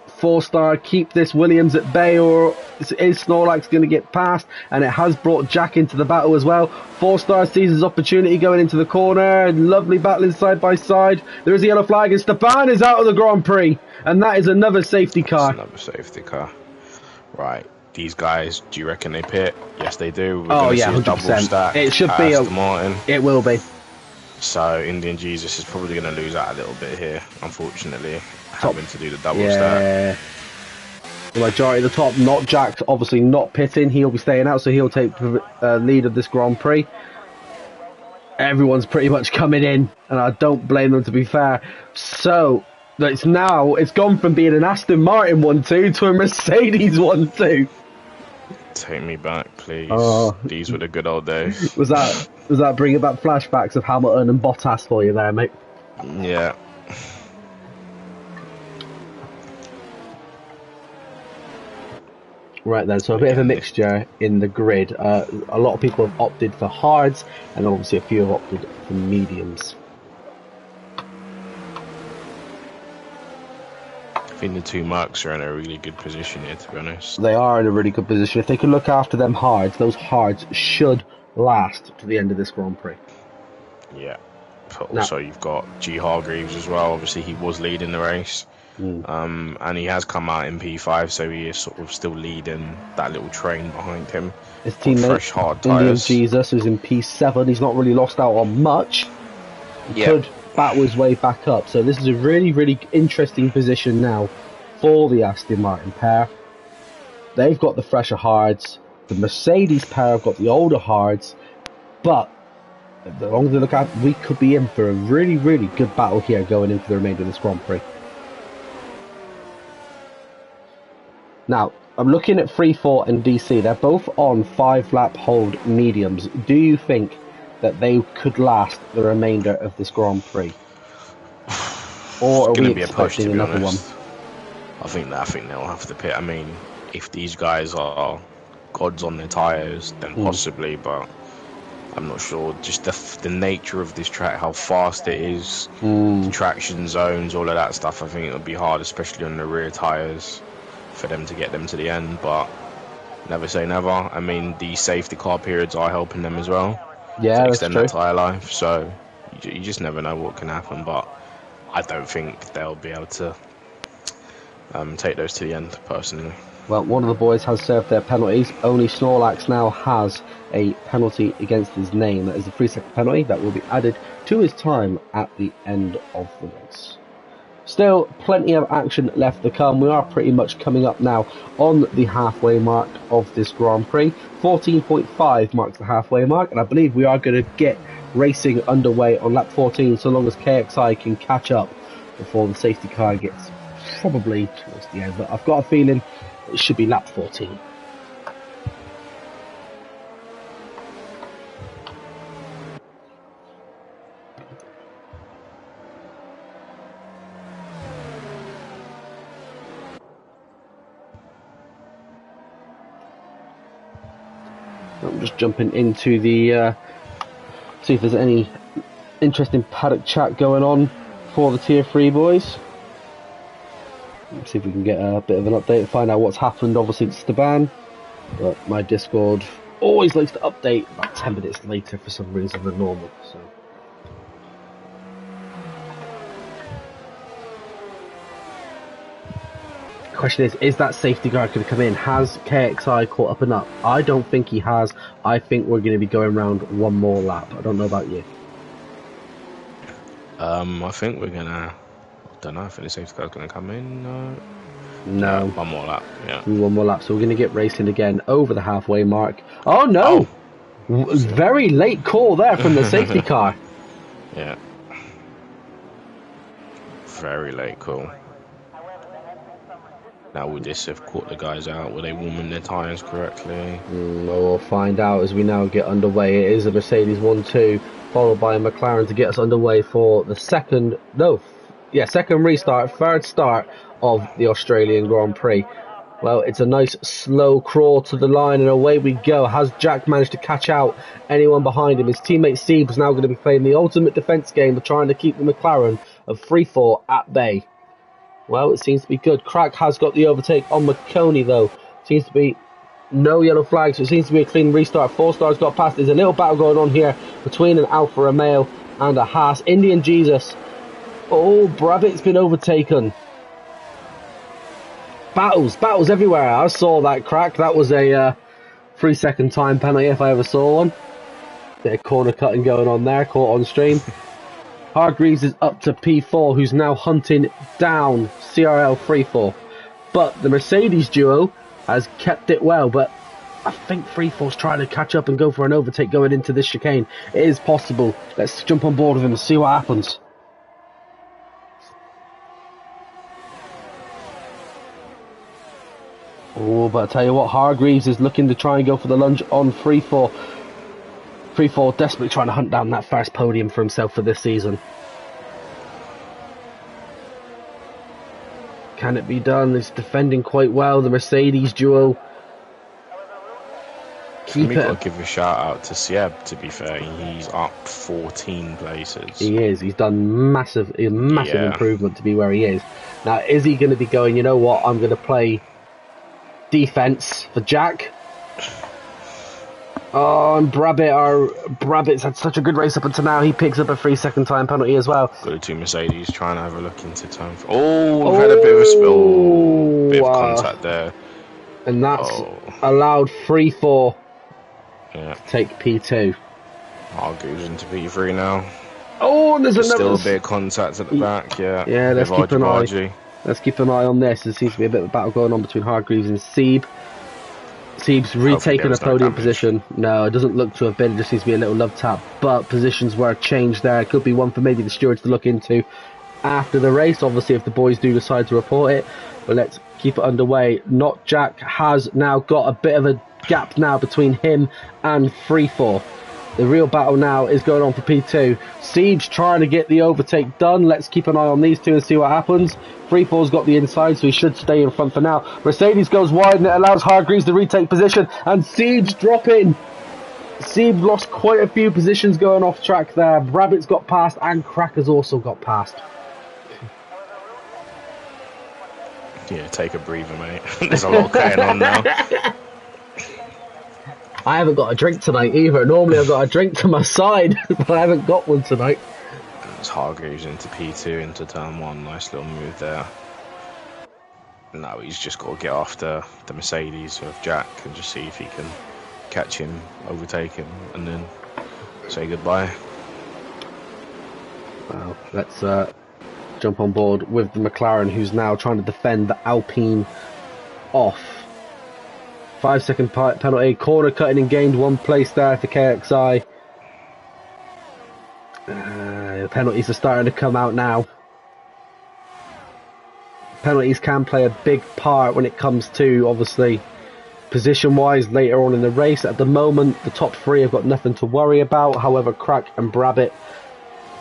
4-Star keep this Williams at bay, or is Snorlax going to get past? And it has brought Jack into the battle as well. 4-Star sees his opportunity going into the corner. Lovely battling side by side. There is a yellow flag and Steban is out of the Grand Prix. And that is another safety car. Another safety car. Right. These guys, do you reckon they pit? Yes, they do. Oh yeah, 100%. It should be Aston Martin. It will be. So Indian Jesus is probably going to lose out a little bit here, unfortunately, having to do the double stack. The majority of the top, Not Jack, obviously not pitting. He'll be staying out, so he'll take lead of this Grand Prix. Everyone's pretty much coming in, and I don't blame them, to be fair. So it's gone from being an Aston Martin 1-2 to a Mercedes 1-2. Take me back, please. Oh. These were the good old days. Was that bringing back flashbacks of Hamilton and Bottas for you there, mate? Yeah. Right then, so a bit of a mixture in the grid. A lot of people have opted for hards, and obviously a few have opted for mediums. I think the two Mercs are in a really good position here, to be honest. They are in a really good position. If they can look after them hards, those hards should last to the end of this Grand Prix. Yeah. But also, you've got G. Hargreaves as well. Obviously, he was leading the race. And he has come out in P5, so he is sort of still leading that little train behind him. His teammate, fresh, hard Indian tyres. Jesus, who's in P7. He's not really lost out on much. He could battle his way back up. So this is a really, really interesting position now for the Aston Martin pair. They've got the fresher hards. The Mercedes pair have got the older hards. But the longer they look at, we could be in for a really, really good battle here going into the remainder of this Grand Prix. Now, I'm looking at 3-4 and DC. They're both on 5-lap hold mediums. Do you think that they could last the remainder of this Grand Prix? Or are we be a push, to expecting be another one? honest. I think they'll have to pit. I mean, if these guys are gods on their tyres, then possibly, but I'm not sure. Just the nature of this track, how fast it is, the traction zones, all of that stuff, I think it would be hard, especially on the rear tyres, for them to get them to the end. But never say never. I mean, the safety car periods are helping them as well to extend that tyre life. So you just never know what can happen. But I don't think they'll be able to take those to the end, personally. Well, one of the boys has served their penalties. Only Snorlax now has a penalty against his name. That is a 3-second penalty that will be added to his time at the end of the race. Still, plenty of action left to come. We are pretty much coming up now on the halfway mark of this Grand Prix. 14.5 marks the halfway mark, and I believe we are going to get racing underway on lap 14, so long as KXI can catch up before the safety car gets probably towards the end. But I've got a feeling it should be lap 14. I'm just jumping into the see if there's any interesting paddock chat going on for the Tier 3 boys. Let's see if we can get a bit of an update and find out what's happened, obviously, to Staban. But my Discord always likes to update about 10 minutes later for some reason than normal. So. The question is that safety guard going to come in? Has KXI caught up enough? I don't think he has. I think we're going to be going around one more lap. I don't know about you. I think we're going to... I don't know if the safety car's going to come in. No. Yeah, one more lap. Yeah. One more lap. So we're going to get racing again over the halfway mark. Oh no! Oh. Very late call there from the safety car. Yeah. Very late call. Now would this have caught the guys out? Were they warming their tyres correctly? We'll find out as we now get underway. It is a Mercedes 1-2 followed by a McLaren to get us underway for the second third start of the Australian Grand Prix. Well, it's a nice slow crawl to the line and away we go. Has Jack managed to catch out anyone behind him? His teammate Sieb is now going to be playing the ultimate defence game of trying to keep the McLaren of 3-4 at bay. Well, it seems to be good. Crack has got the overtake on McConey though. Seems to be no yellow flags, so it seems to be a clean restart. 4 stars got past. There's a little battle going on here between an Alfa Romeo and a Haas. Indian Jesus. Oh, Brabbitt's been overtaken. Battles everywhere. I saw that, Crack. That was a 3-second time penalty if I ever saw one. Bit of corner cutting going on there, caught on stream. Hargreaves is up to P4, who's now hunting down CRL 3-4. But the Mercedes duo has kept it well, but I think 3-4's trying to catch up and go for an overtake going into this chicane. It is possible. Let's jump on board with him and see what happens. Oh, but I tell you what, Hargreaves is looking to try and go for the lunge on 3-4. 3-4 desperately trying to hunt down that first podium for himself for this season. Can it be done? It's defending quite well. The Mercedes duo. We've got to give a shout out to Sieb, to be fair. He's up 14 places. He is. He's done massive improvement to be where he is. Now, is he going to be going, you know what, I'm going to play defense for Jack? Oh, and Brabbitt's had such a good race up until now. He picks up a 3-second time penalty as well. Got the 2 Mercedes trying to have a look into turn 4. Oh, we've had a bit of a spill. Bit of contact there. And that's allowed 3-4 to take P2. Hargreaves into P3 now. Oh, and there's still a bit of contact at the back, yeah. Yeah, let's keep an eye. Let's keep an eye on this. There seems to be a bit of a battle going on between Hargreaves and Sieb. Sieb's retaken a podium position. No, it doesn't look to have been. It just seems to be a little love tap. But positions were changed there. It could be one for maybe the stewards to look into. after the race, obviously, if the boys do decide to report it. But let's keep it underway. Not Jack has now got a bit of a gap now between him and Freefall. The real battle now is going on for P2. Siege trying to get the overtake done. Let's keep an eye on these two and see what happens. Freefall's got the inside, so he should stay in front for now. Mercedes goes wide and it allows Hargreaves to retake position. And Siege dropping. Siege lost quite a few positions going off track there. Rabbit's got past and Cracker's also got past. Yeah, take a breather, mate. There's a lot going on now. I haven't got a drink tonight either. Normally I've got a drink to my side, but I haven't got one tonight. It's Hargreaves into P2 into turn 1. Nice little move there. Now he's just got to get after the Mercedes of Jack and just see if he can catch him, overtake him, and then say goodbye. Well, let's jump on board with the McLaren, who's now trying to defend the Alpine off. 5-second penalty, corner cutting and gained 1 place there for KXI. The penalties are starting to come out now. Penalties can play a big part when it comes to, obviously, position-wise later on in the race. At the moment, the top 3 have got nothing to worry about. However, Crack and Brabbit,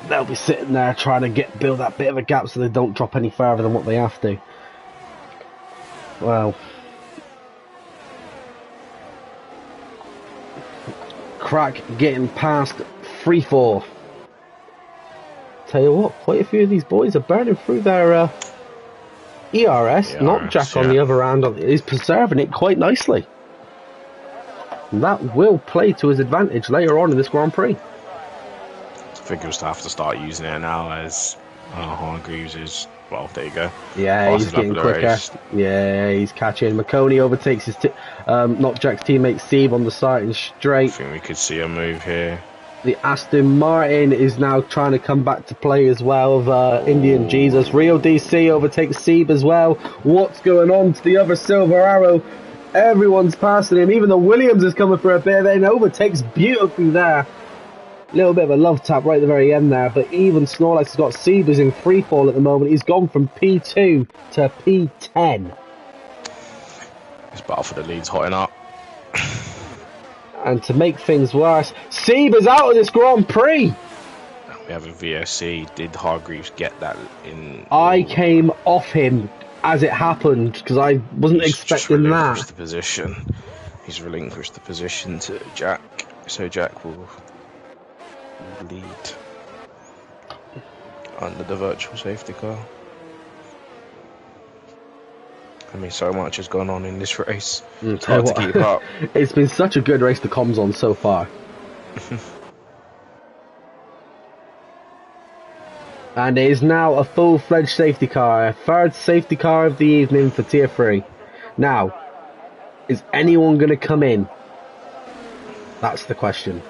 they'll be sitting there trying to build that bit of a gap so they don't drop any further than what they have to. Well, Crack getting past Freefall. Tell you what, quite a few of these boys are burning through their ERS. Not Jack on the other hand. He's preserving it quite nicely. And that will play to his advantage later on in this Grand Prix. I think he'll have to start using it now as Hargreaves is, well, there you go. Yeah, he's getting quicker. Yeah, he's catching. McConey overtakes his not Jack's teammate Steve on the side and straight. I think we could see a move here. The Aston Martin is now trying to come back to play as well of Indian Jesus. Rio DC overtakes Sieb as well. What's going on to the other Silver Arrow? Everyone's passing him. Even the Williams is coming for a bit, then overtakes beautifully there. A little bit of a love tap right at the very end there, but even Snorlax has got Siebers in free fall at the moment. He's gone from P2 to P10. This battle for the lead's hotting up. And to make things worse, Siebers out of this Grand Prix. We have a VSC. Did Hargreaves get that in? I came off him as it happened because I wasn't expecting that. The position. He's relinquished the position to Jack, so Jack will lead under the virtual safety car. I mean, so much has gone on in this race. It's hard to keep up. It's been such a good race to comms on so far. And it is now a full-fledged safety car. A third safety car of the evening for Tier 3. Now, is anyone going to come in? That's the question.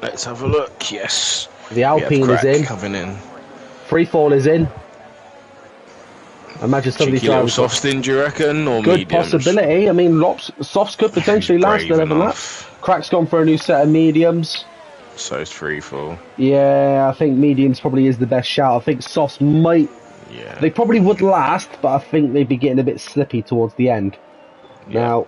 Let's have a look. Yes. The Alpine is in. Coming in. Freefall is in. I imagine some of these drivers. Softs in, do you reckon? Or good mediums? Possibility. I mean, softs could potentially last another lap. Crack's gone for a new set of mediums. So it's Freefall. Yeah, I think mediums probably is the best shout. I think softs might. Yeah. They probably would last, but I think they'd be getting a bit slippy towards the end. Yeah. Now,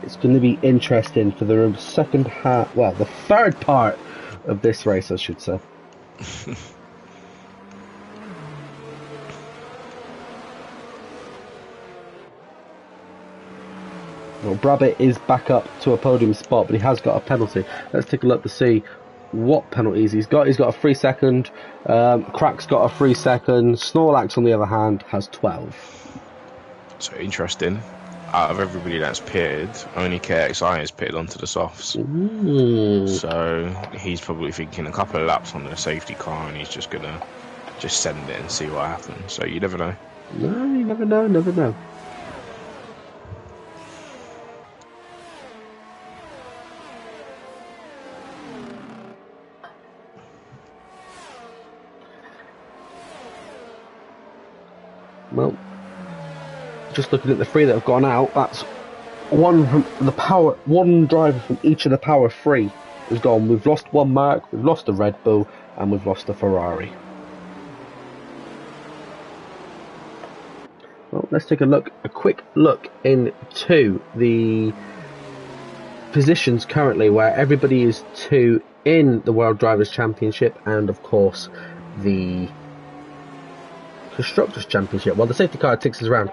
it's going to be interesting for the second half. Well, the third part of this race, I should say. Well, Brabbit is back up to a podium spot, but he has got a penalty. Let's take a look to see what penalties he's got. He's got a 3 second. Crack's got a 3 second. Snorlax, on the other hand, has 12. So interesting. Out of everybody that's pitted, only KXI is pitted onto the softs. Ooh. So he's probably thinking a couple of laps on the safety car, and he's just gonna send it and see what happens. So you never know. No, you never know. Never know. Well, just looking at the 3 that have gone out, that's one from the power, one driver from each of the power 3 has gone. We've lost one Mark, we've lost a Red Bull, and we've lost a Ferrari. let's take a quick look into the positions currently, where everybody is 2 in the World Drivers' Championship and, of course, the Constructors' Championship. While the safety car takes us around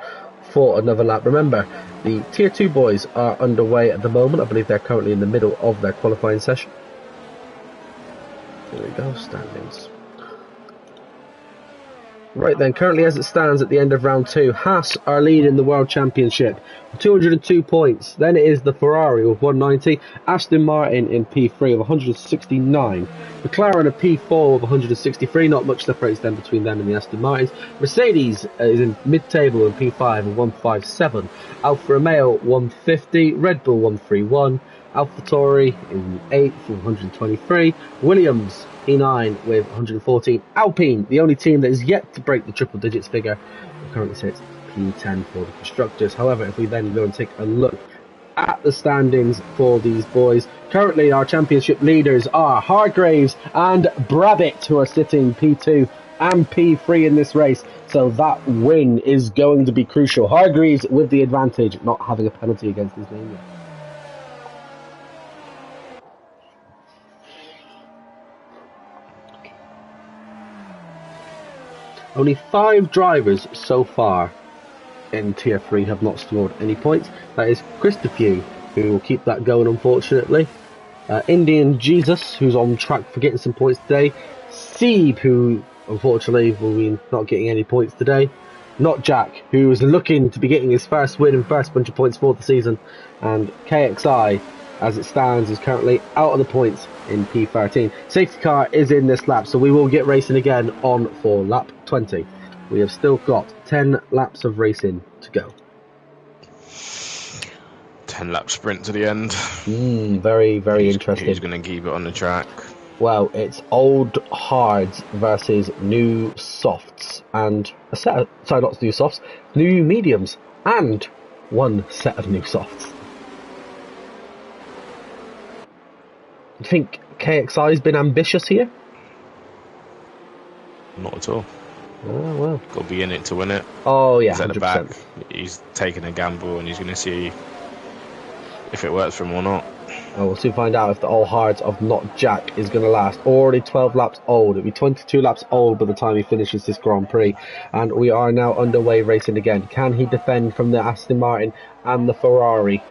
for another lap. Remember, the Tier 2 boys are underway at the moment. I believe they're currently in the middle of their qualifying session. There we go, standings. Right then, currently as it stands at the end of round 2, Haas are leading the World Championship, 202 points. Then it is the Ferrari with 190, Aston Martin in P3 of 169, McLaren in P4 of 163, not much separates them between them and the Aston Martins. Mercedes is in mid-table in P5 of 157, Alfa Romeo 150, Red Bull 131, AlphaTauri in 8th with 123, Williams P9 with 114, Alpine, the only team that is yet to break the triple digits figure, currently sits P10 for the constructors. However, if we then go and take a look at the standings for these boys, currently our championship leaders are Hargreaves and Brabbitt, who are sitting P2 and P3 in this race, so that win is going to be crucial. Hargreaves with the advantage, not having a penalty against his name yet. Only 5 drivers so far in Tier 3 have not scored any points. That is Christophe, who will keep that going unfortunately. Indian Jesus, who's on track for getting some points today. Sieb, who unfortunately will be not getting any points today. Not Jack, who is looking to be getting his first win and first bunch of points for the season. And KXI, as it stands, is currently out of the points in P13. Safety car is in this lap, so we will get racing again on for lap 20. We have still got 10 laps of racing to go. 10 lap sprint to the end. Very, very interesting. Who's going to keep it on the track? Well, it's old hards versus new softs, and a set of, sorry, not new softs, new mediums, and one set of new softs. I think KXI has been ambitious here. Not at all. Oh, well. Got to be in it to win it. Oh, yeah, He's at 100%. the back. He's taking a gamble and he's going to see if it works for him or not. Oh, we'll soon find out if the old hards of Not Jack is going to last. Already 12 laps old. It'll be 22 laps old by the time he finishes this Grand Prix. And we are now underway racing again. Can he defend from the Aston Martin and the Ferrari?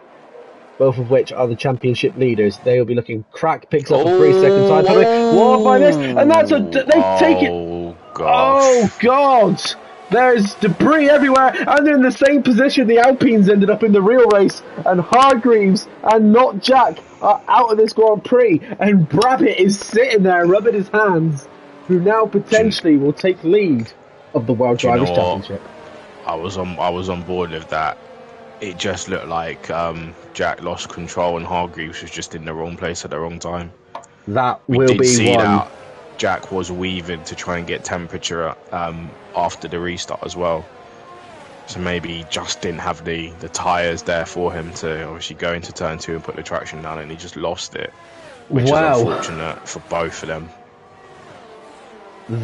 Both of which are the championship leaders. They will be looking. Crack picks up a 3-second time penalty. What by this? And that's a... They take it... Oh, gosh. Oh, God! There's debris everywhere, and in the same position the Alpines ended up in the real race, and Hargreaves and Not Jack are out of this Grand Prix, and Brabbitt is sitting there rubbing his hands, who now potentially will take lead of the World Drivers' Championship. I was on board with that. It just looked like Jack lost control and Hargreaves was just in the wrong place at the wrong time. That We will did be see one. that Jack was weaving to try and get temperature after the restart as well. So maybe he just didn't have the tyres there for him to obviously go into turn 2 and put the traction down, and he just lost it, which is unfortunate for both of them.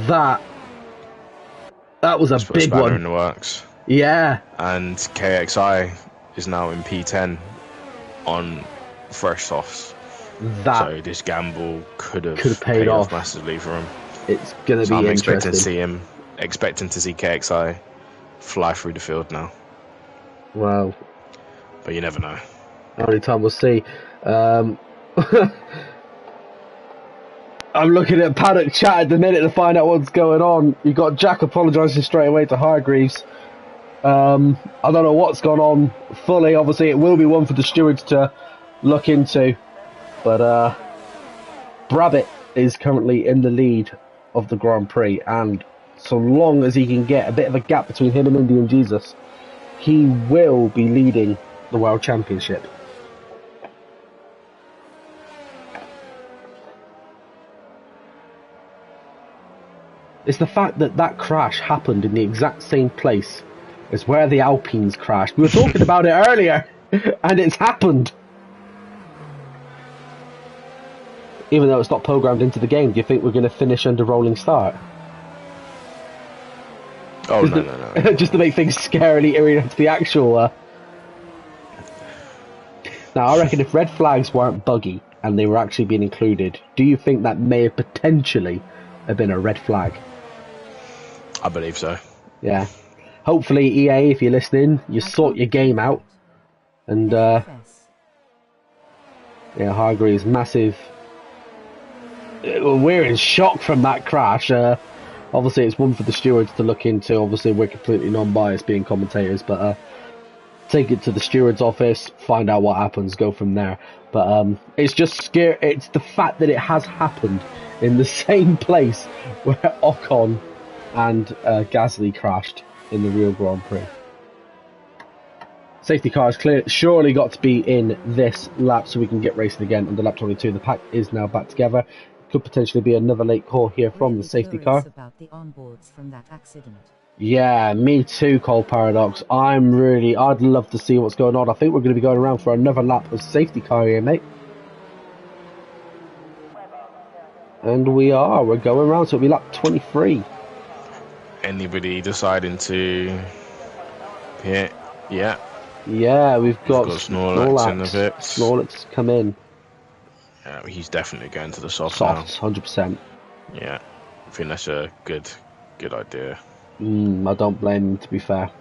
That was a Just put a big spanner one. in the works. Yeah. And KXI is now in P10 on fresh softs. So this gamble could have paid off massively for him. It's going to So be I'm interesting. expecting to see KXI fly through the field now. Wow. But you never know. Only time we'll see. I'm looking at paddock chat at the minute to find out what's going on. You got Jack apologising straight away to Hargreaves. I don't know what's gone on fully. Obviously, it will be one for the stewards to look into. But Brabbitt is currently in the lead of the Grand Prix, and so long as he can get a bit of a gap between him and Indian Jesus, he will be leading the World Championship. It's the fact that that crash happened in the exact same place as where the Alpines crashed. We were talking about it earlier, and it's happened. Even though it's not programmed into the game, do you think we're going to finish under rolling start? Oh, just no, to, no, no. just to make things scarily eerie to the actual. Now, I reckon if red flags weren't buggy and they were actually being included, do you think that may have potentially have been a red flag? I believe so. Yeah. Hopefully, EA, if you're listening, you sort your game out. And, FFS. yeah, Hargreaves, massive. We're in shock from that crash. Obviously, it's one for the stewards to look into. Obviously, we're completely non-biased being commentators, but take it to the steward's office, find out what happens, go from there. But it's just scary. It's the fact that it has happened in the same place where Ocon and Gasly crashed in the real Grand Prix. Safety cars surely got to be in this lap so we can get racing again under lap 22. The pack is now back together. Could potentially be another late call here from Really the safety curious car. about the onboards from that accident. Yeah, me too, Cold Paradox. I'd love to see what's going on. I think we're going to be going around for another lap of safety car here, mate. And we're going around, so it'll be lap 23. Anybody deciding to pit? Yeah. Yeah, we've got Snorlax in the pits. Snorlax come in. Yeah, he's definitely going to the softs, Softs, now. 100%. Yeah, I think that's a good idea. I don't blame him, to be fair.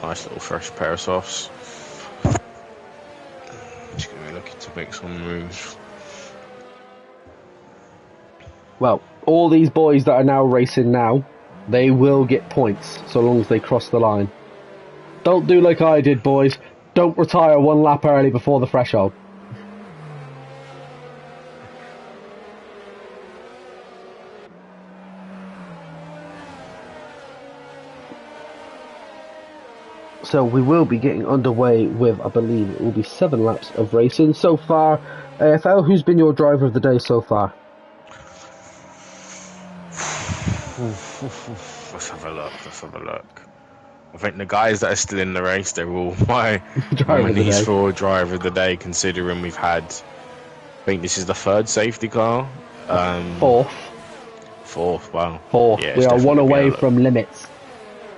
Nice little fresh pair of softs. Just going to be looking to make some moves. Well, all these boys that are now racing now, they will get points so long as they cross the line. Don't do like I did, boys. Don't retire one lap early before the threshold. So we will be getting underway with, I believe it will be 7 laps of racing so far. AFL, who's been your driver of the day so far? Let's have a look. I think the guys that are still in the race, they're all my nominees for driver of the day, considering we've had, I think this is the 3rd safety car. Fourth, wow. 4th. Yeah, we are 1 away from limits.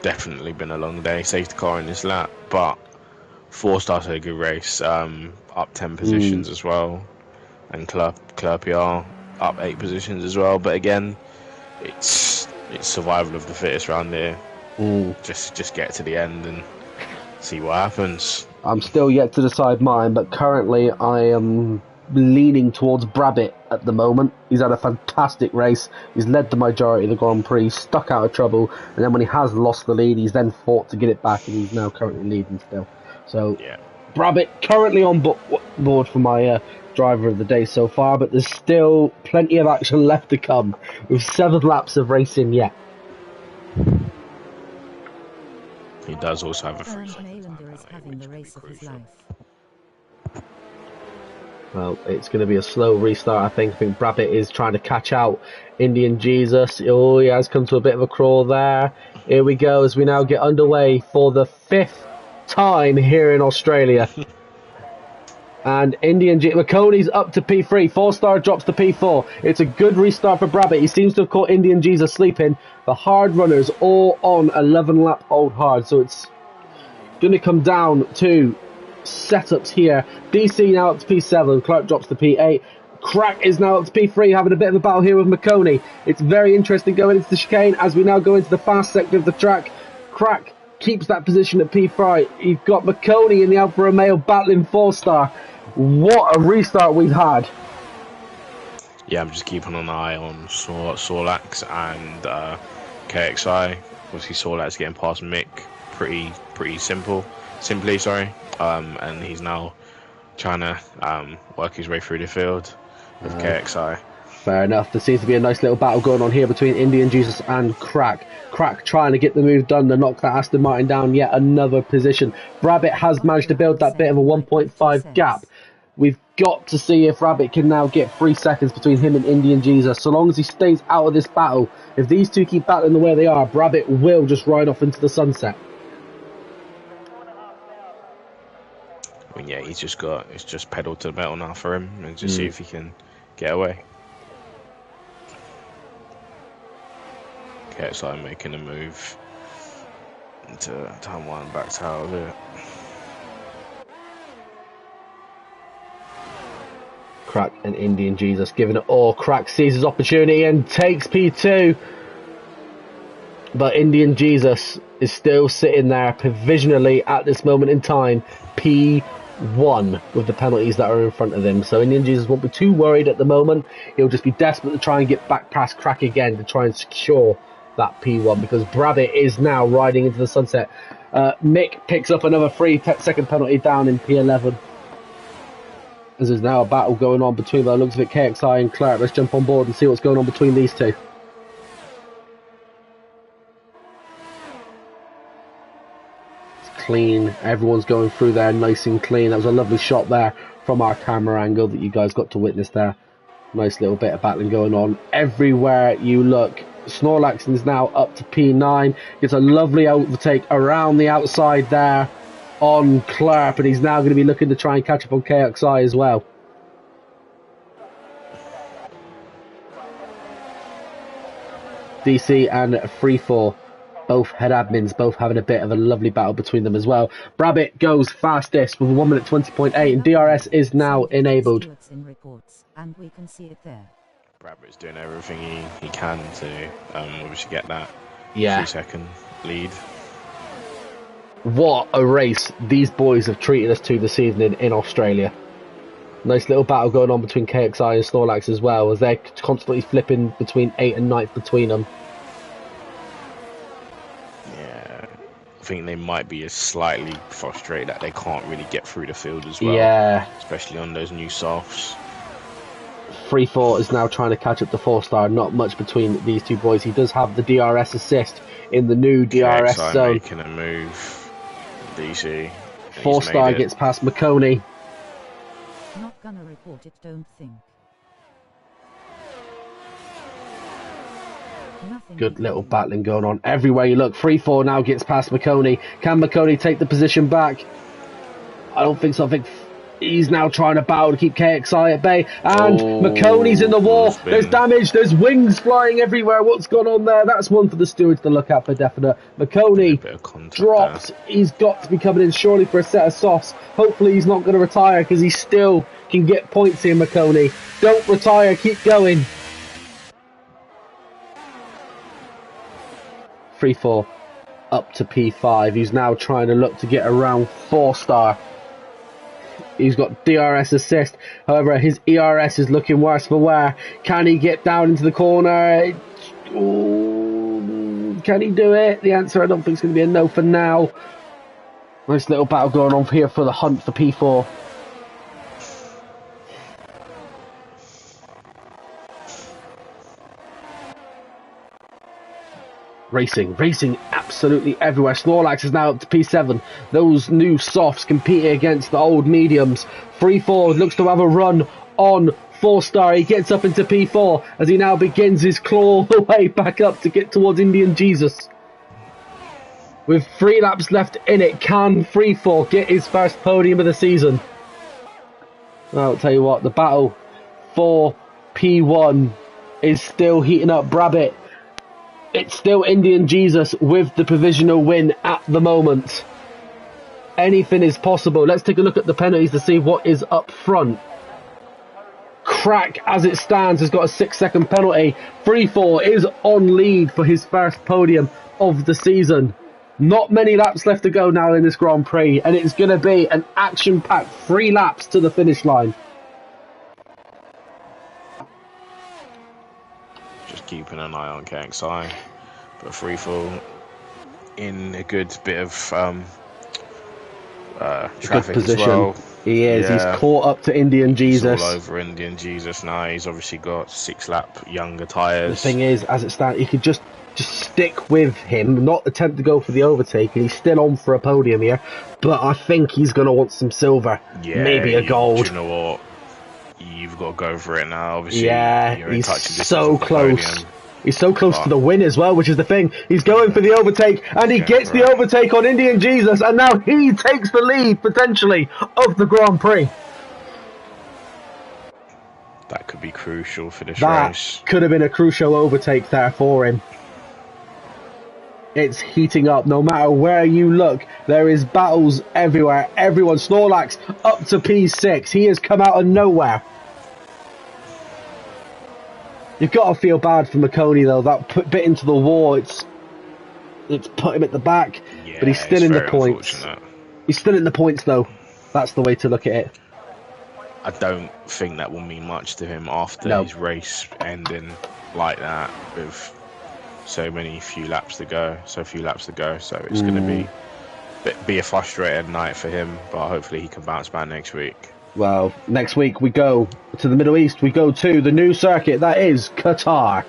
Definitely been a long day. Safety car in this lap, but 4 starts a good race. Up 10 positions as well, and Clerpier up 8 positions as well. But again, it's survival of the fittest round here. Just get to the end and see what happens. I'm still yet to decide mine, but currently I am leaning towards Brabbitt at the moment. He's had a fantastic race. He's led the majority of the Grand Prix, stuck out of trouble, and then when he has lost the lead, he's then fought to get it back, and he's now currently leading still. So, yeah. Brabbitt currently on board for my driver of the day so far, but there's still plenty of action left to come, with 7 laps of racing yet. He does also have a free Maylander is having the race of his life. Well, it's going to be a slow restart, I think. I think Brabbitt is trying to catch out Indian Jesus. Oh, he has come to a bit of a crawl there. Here we go as we now get underway for the 5th time here in Australia. And McConey's up to P3. 4-star drops to P4. It's a good restart for Brabbitt. He seems to have caught Indian Jesus sleeping. The hard runners all on 11-lap old hard. So it's going to come down to setups here. DC now up to P7. Clark drops to P8. Crack is now up to P3, having a bit of a battle here with McConey. It's very interesting going into the chicane as we now go into the fast sector of the track. Crack keeps that position at P5. You've got McConey in the Alfa Romeo battling 4-star. What a restart we've had. Yeah, I'm just keeping an eye on Sorlax and KXI. Obviously, Sorlax getting past Mick pretty simply, and he's now trying to work his way through the field with KXI. Fair enough. There seems to be a nice little battle going on here between Indian Jesus and Crack. Crack trying to get the move done to knock that Aston Martin down yet another position. Brabbitt has managed to build that bit of a 1.5 gap. We've got to see if Rabbit can now get 3 seconds between him and Indian Jesus. So long as he stays out of this battle, if these two keep battling the way they are, Rabbit will just ride off into the sunset. I mean, yeah, it's just pedal to the metal now for him and just see if he can get away. KSI making a move to unwind back out of it. Crack and Indian Jesus giving it all. Crack sees his opportunity and takes P2. But Indian Jesus is still sitting there provisionally at this moment in time, P1, with the penalties that are in front of him. So Indian Jesus won't be too worried at the moment. He'll just be desperate to try and get back past Crack again to try and secure that P1, because Brabbit is now riding into the sunset. Mick picks up another 3-second penalty down in P11. As there's now a battle going on between, by the looks of it, KXI and Clark. Let's jump on board and see what's going on between these two. It's clean. Everyone's going through there nice and clean. That was a lovely shot there from our camera angle that you guys got to witness there. Nice little bit of battling going on everywhere you look. Snorlax is now up to P9. Gets a lovely overtake around the outside there on Clark, but he's now going to be looking to try and catch up on KXI as well. DC and Freefall, both head admins, both having a bit of a lovely battle between them as well. Brabbit goes fastest with 1 minute 20.8, and DRS is now enabled. In reports, and we can see it there. Brabbit's doing everything he can to obviously get that 3-second lead. What a race these boys have treated us to this evening in Australia. Nice little battle going on between KXI and Snorlax as well, as they're constantly flipping between 8th and 9th between them. Yeah, I think they might be slightly frustrated that they can't really get through the field as well. Yeah. Especially on those new softs. Freefall is now trying to catch up to 4-star. Not much between these two boys. He does have the DRS assist in the new DRS KXI zone. making a move. DC. 4-star gets past McConey. Not gonna report it, don't think. Nothing. Good little battling going on everywhere you look. 3-4 now gets past McConey. Can McConey take the position back? I don't think so. I think he's now trying to battle to keep KXI at bay. And McConey's in the wall. There's damage. There's wings flying everywhere. What's gone on there? That's one for the stewards to look at for definite. McConey dropped. There. He's got to be coming in surely for a set of softs. Hopefully he's not going to retire, because he still can get points here, McConey. Don't retire. Keep going. 3-4 up to P5. He's now trying to look to get around 4-star. He's got DRS assist. However, his ERS is looking worse for wear. Can he get down into the corner? Ooh, can he do it? The answer, I don't think, is going to be a no for now. Nice little battle going on here for the hunt for P4. Racing absolutely everywhere. Snorlax is now up to P7. Those new softs competing against the old mediums. 3-4 looks to have a run on 4-star. He gets up into P4 as he now begins his claw way back up to get towards Indian Jesus. With 3 laps left in it, can 3-4 get his first podium of the season? I'll tell you what, the battle for P1 is still heating up. Brabbit, it's still Indian Jesus with the provisional win at the moment. Anything is possible. Let's take a look at the penalties to see what is up front. Crack, as it stands, has got a 6-second penalty. 3-4 is on lead for his first podium of the season. Not many laps left to go now in this Grand Prix, and it's going to be an action-packed 3 laps to the finish line. Keeping an eye on KXI, but Freefall in a good bit of traffic good position. As well. He is. Yeah. He's caught up to Indian Jesus. He's all over Indian Jesus now. He's obviously got 6-lap younger tyres. The thing is, as it stands, he could just stick with him, not attempt to go for the overtake, and he's still on for a podium here. But I think he's going to want some silver, maybe a gold. Do you know what? You've got to go for it now. Obviously, yeah, he's so close. He's so close to the win as well, which is the thing. He's going for the overtake, and he gets the overtake on Indian Jesus, and now he takes the lead, potentially, of the Grand Prix. That could be crucial for this race. That could have been a crucial overtake there for him. It's heating up. No matter where you look, there is battles everywhere. Everyone, Snorlax up to P6. He has come out of nowhere. You've got to feel bad for McConey though. That bit into the wall, it's put him at the back, Yeah, but he's still in the points. Unfortunate. He's still in the points though. That's the way to look at it. I don't think that will mean much to him after No. his race ending like that with so few laps to go. So it's going to be a frustrating night for him, but hopefully he can bounce back next week. Well, next week we go to the Middle East. We go to the new circuit that is Qatar.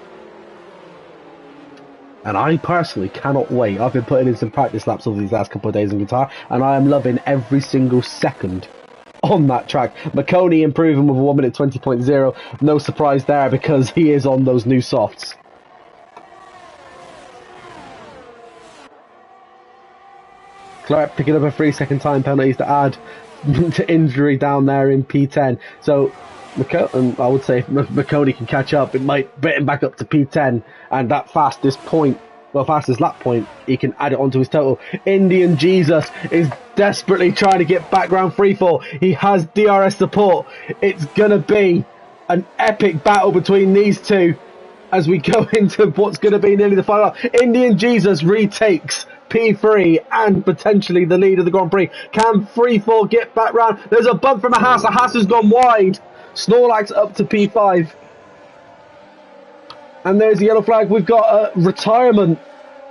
And I personally cannot wait. I've been putting in some practice laps over these last couple of days in Qatar, and I am loving every single second on that track. McConey improving with a 1 minute 20.0. No surprise there because he is on those new softs. Clark picking up a 3-second time penalties to add to injury down there in P10. So I would say if McConey can catch up, it might bring him back up to P10, and that fastest lap point, he can add it onto his total. Indian Jesus is desperately trying to get background freefall. He has DRS support. It's gonna be an epic battle between these two as we go into what's gonna be nearly the final. Indian Jesus retakes P3 and potentially the lead of the Grand Prix. Can freefall get back round? There's a bump from a Haas. A Haas has gone wide. Snorlax up to P5. And there's the yellow flag. We've got a retirement,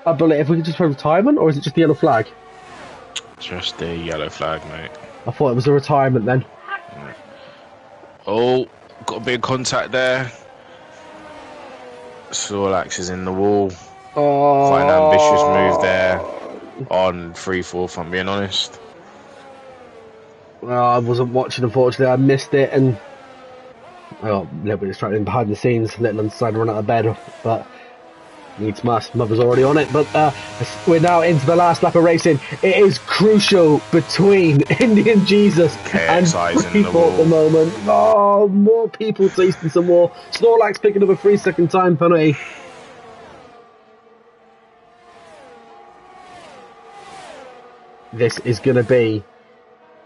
I believe. If we could just play retirement, or is it just the yellow flag? Just the yellow flag, mate. I thought it was a retirement then. Oh, got a big contact there. Snorlax is in the wall. Oh, Quite an ambitious move there on 3-4, if I'm being honest. Well, I wasn't watching, unfortunately. I missed it, and a little bit distracted behind the scenes. Little decided to run out of bed, but needs must. Mother's already on it. But we're now into the last lap of racing. It is crucial between Indian Jesus and people at the moment. Oh, more people tasting some more. Snorlax picking up a 3-second time penalty. This is going to be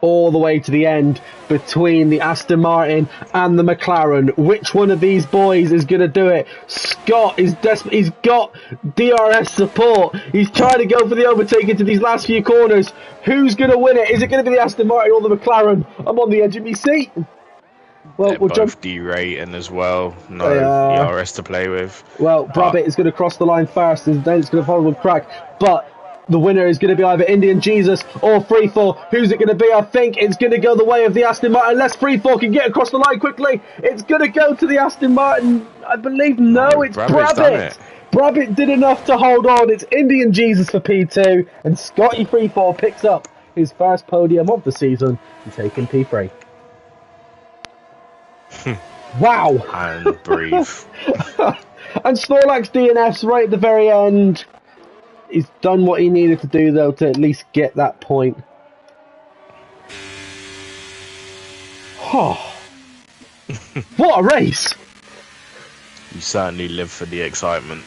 all the way to the end between the Aston Martin and the McLaren. Which one of these boys is going to do it? Scott is desperate. He's got DRS support. He's trying to go for the overtake into these last few corners. Who's going to win it? Is it going to be the Aston Martin or the McLaren? I'm on the edge of my seat. Well, they're we'll both jump. derating as well. No ERS to play with. Well, Brabbit is going to cross the line first, and then it's going to follow with Crack. But the winner is going to be either Indian Jesus or Freefall. Who's it going to be? I think it's going to go the way of the Aston Martin. Unless Freefall can get across the line quickly, it's going to go to the Aston Martin. I believe it's Brabbit. Brabbit did enough to hold on. It's Indian Jesus for P2, and Scotty Freefall picks up his first podium of the season and taking P3. Wow. And breathe. And Snorlax DNFs right at the very end. He's done what he needed to do, though, to at least get that point. Oh. What a race! You certainly live for the excitement.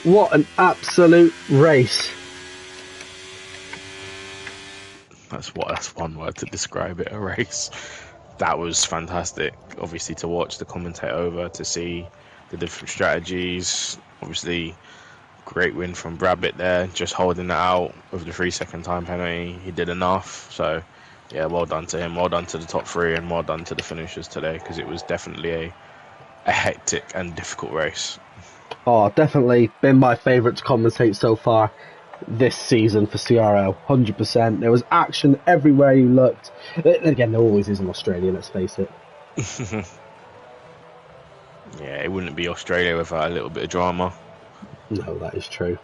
What an absolute race. That's one word to describe it, a race. That was fantastic, obviously, to watch, the commentate over, to see the different strategies. Obviously, great win from Brabbit there, just holding that out with the 3-second time penalty. He did enough, so yeah, well done to him, well done to the top three, and well done to the finishers today, because it was definitely a hectic and difficult race. Oh, definitely been my favourite to commentate so far this season for CRL, 100%. There was action everywhere you looked. Again, there always is in Australia, let's face it. Yeah, it wouldn't be Australia without a little bit of drama. No, that is true.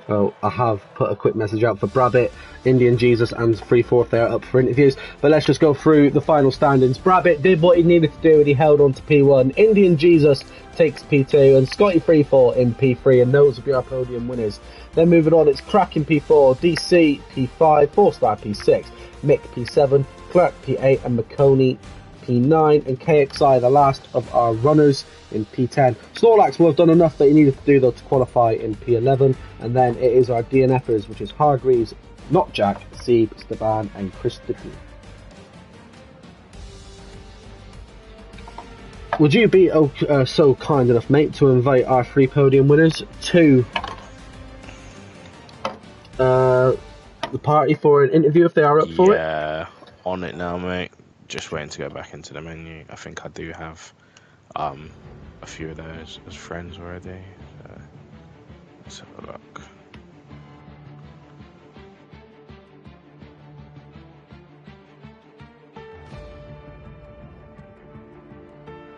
Oh, I have put a quick message out for Brabbit, Indian Jesus and Freeforth. They are up for interviews. But let's just go through the final standings. Brabbit did what he needed to do and he held on to P1. Indian Jesus takes P2 and Scotty Freeforth in P3, and those will be our podium winners. Then moving on, it's Crack in P4, DC P5, 4-star P6, Mick P7, Clark P8 and McConey P9, and KXI, the last of our runners, in P10. Snorlax will have done enough that he needed to do, though, to qualify in P11, and then it is our DNFers, which is Hargreaves, Not Jack, Sieb, Staban, and Chris Dickey. Would you be so kind enough, mate, to invite our 3 podium winners to the party for an interview if they are up for it? Yeah, on it now, mate. Just waiting to go back into the menu. I think I do have a few of those as friends already. Let's have a look.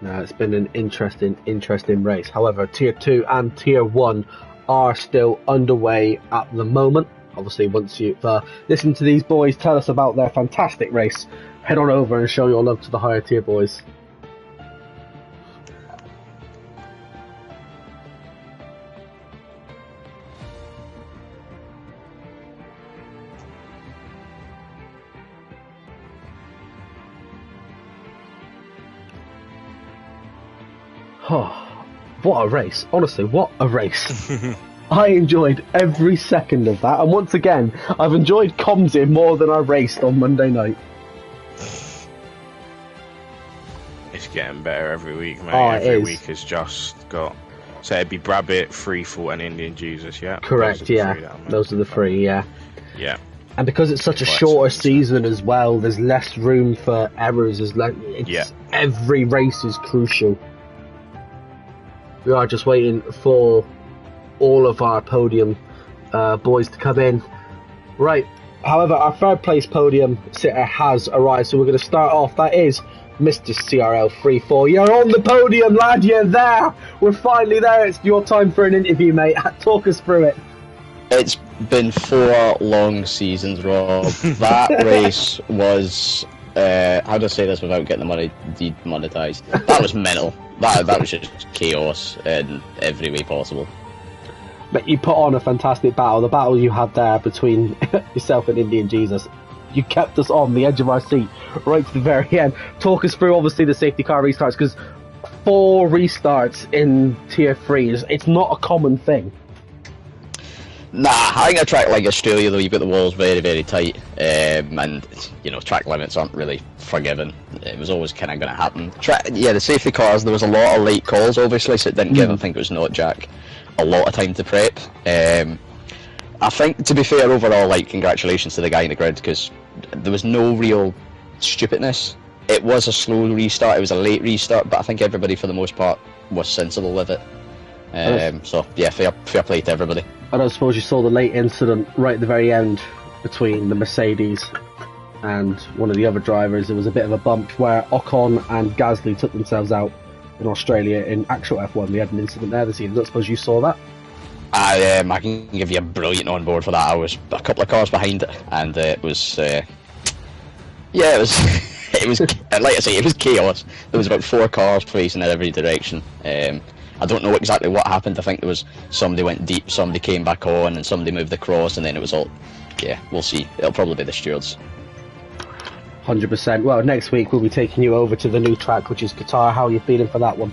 No, it's been an interesting race. However, Tier 2 and Tier 1 are still underway at the moment. Obviously, once you've listened to these boys tell us about their fantastic race, head on over and show your love to the higher tier boys. Oh, what a race. Honestly, what a race. I enjoyed every second of that, and once again, I've enjoyed Comsy more than I raced on Monday night. It's getting better every week, mate. Oh, every week has just got... So it'd be Brabbit, Freefall, and Indian Jesus, yeah? Correct, yeah. Those are the 3, yeah. Yeah. And because it's such a shorter season as well, there's less room for errors. Every race is crucial. We are just waiting for all of our podium boys to come in. Right, however, our third place podium sitter has arrived, so we're going to start off. That is Mr. CRL 34. You're on the podium, lad, you're there! We're finally there. It's your time for an interview, mate. Talk us through it. It's been 4 long seasons, Rob. That race was... how do I say this without getting the money demonetised? That was mental. That was just chaos in every way possible. But you put on a fantastic battle. The battle you had there between yourself and Indian Jesus. You kept us on the edge of our seat right to the very end. Talk us through, obviously, the safety car restarts, because 4 restarts in Tier 3 it's not a common thing. Nah, I think a track like Australia, though, you've got the walls very, very tight, and, you know, track limits aren't really forgiven. It was always kind of going to happen. The safety cars, there was a lot of late calls, obviously, so it didn't give, I think it was Not Jack, a lot of time to prep. I think, to be fair, overall, like, congratulations to the guy in the grid, because there was no real stupidness. It was a slow restart, it was a late restart, but I think everybody, for the most part, was sensible with it. So, yeah, fair play to everybody. I don't suppose you saw the late incident right at the very end between the Mercedes and one of the other drivers. There was a bit of a bump where Ocon and Gasly took themselves out in Australia in actual F1. They had an incident there this evening. I don't suppose you saw that? I can give you a brilliant on board for that. I was a couple of cars behind it, and it was... it was like I say, it was chaos. There was about 4 cars facing in every direction. I don't know exactly what happened. I think there was somebody went deep, somebody came back on, and somebody moved across, and then it was all... Yeah, we'll see. It'll probably be the stewards. 100%. Well, next week we'll be taking you over to the new track, which is Qatar. How are you feeling for that one?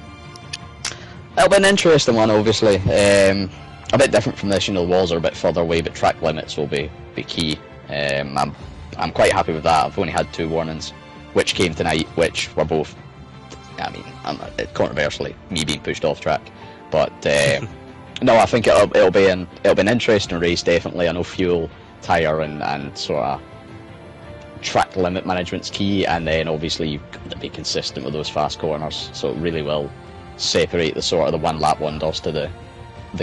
It'll be an interesting one, obviously. A bit different from this, you know, the walls are a bit further away, but track limits will be key. I'm quite happy with that. I've only had 2 warnings, which came tonight, which were both... I mean, controversially, me being pushed off track, but no, I think it'll be an interesting race, definitely. I know fuel, tyre, and sort of track limit management's key, and then obviously you've got to be consistent with those fast corners, so it really will separate the sort of the 1 lap wonders to the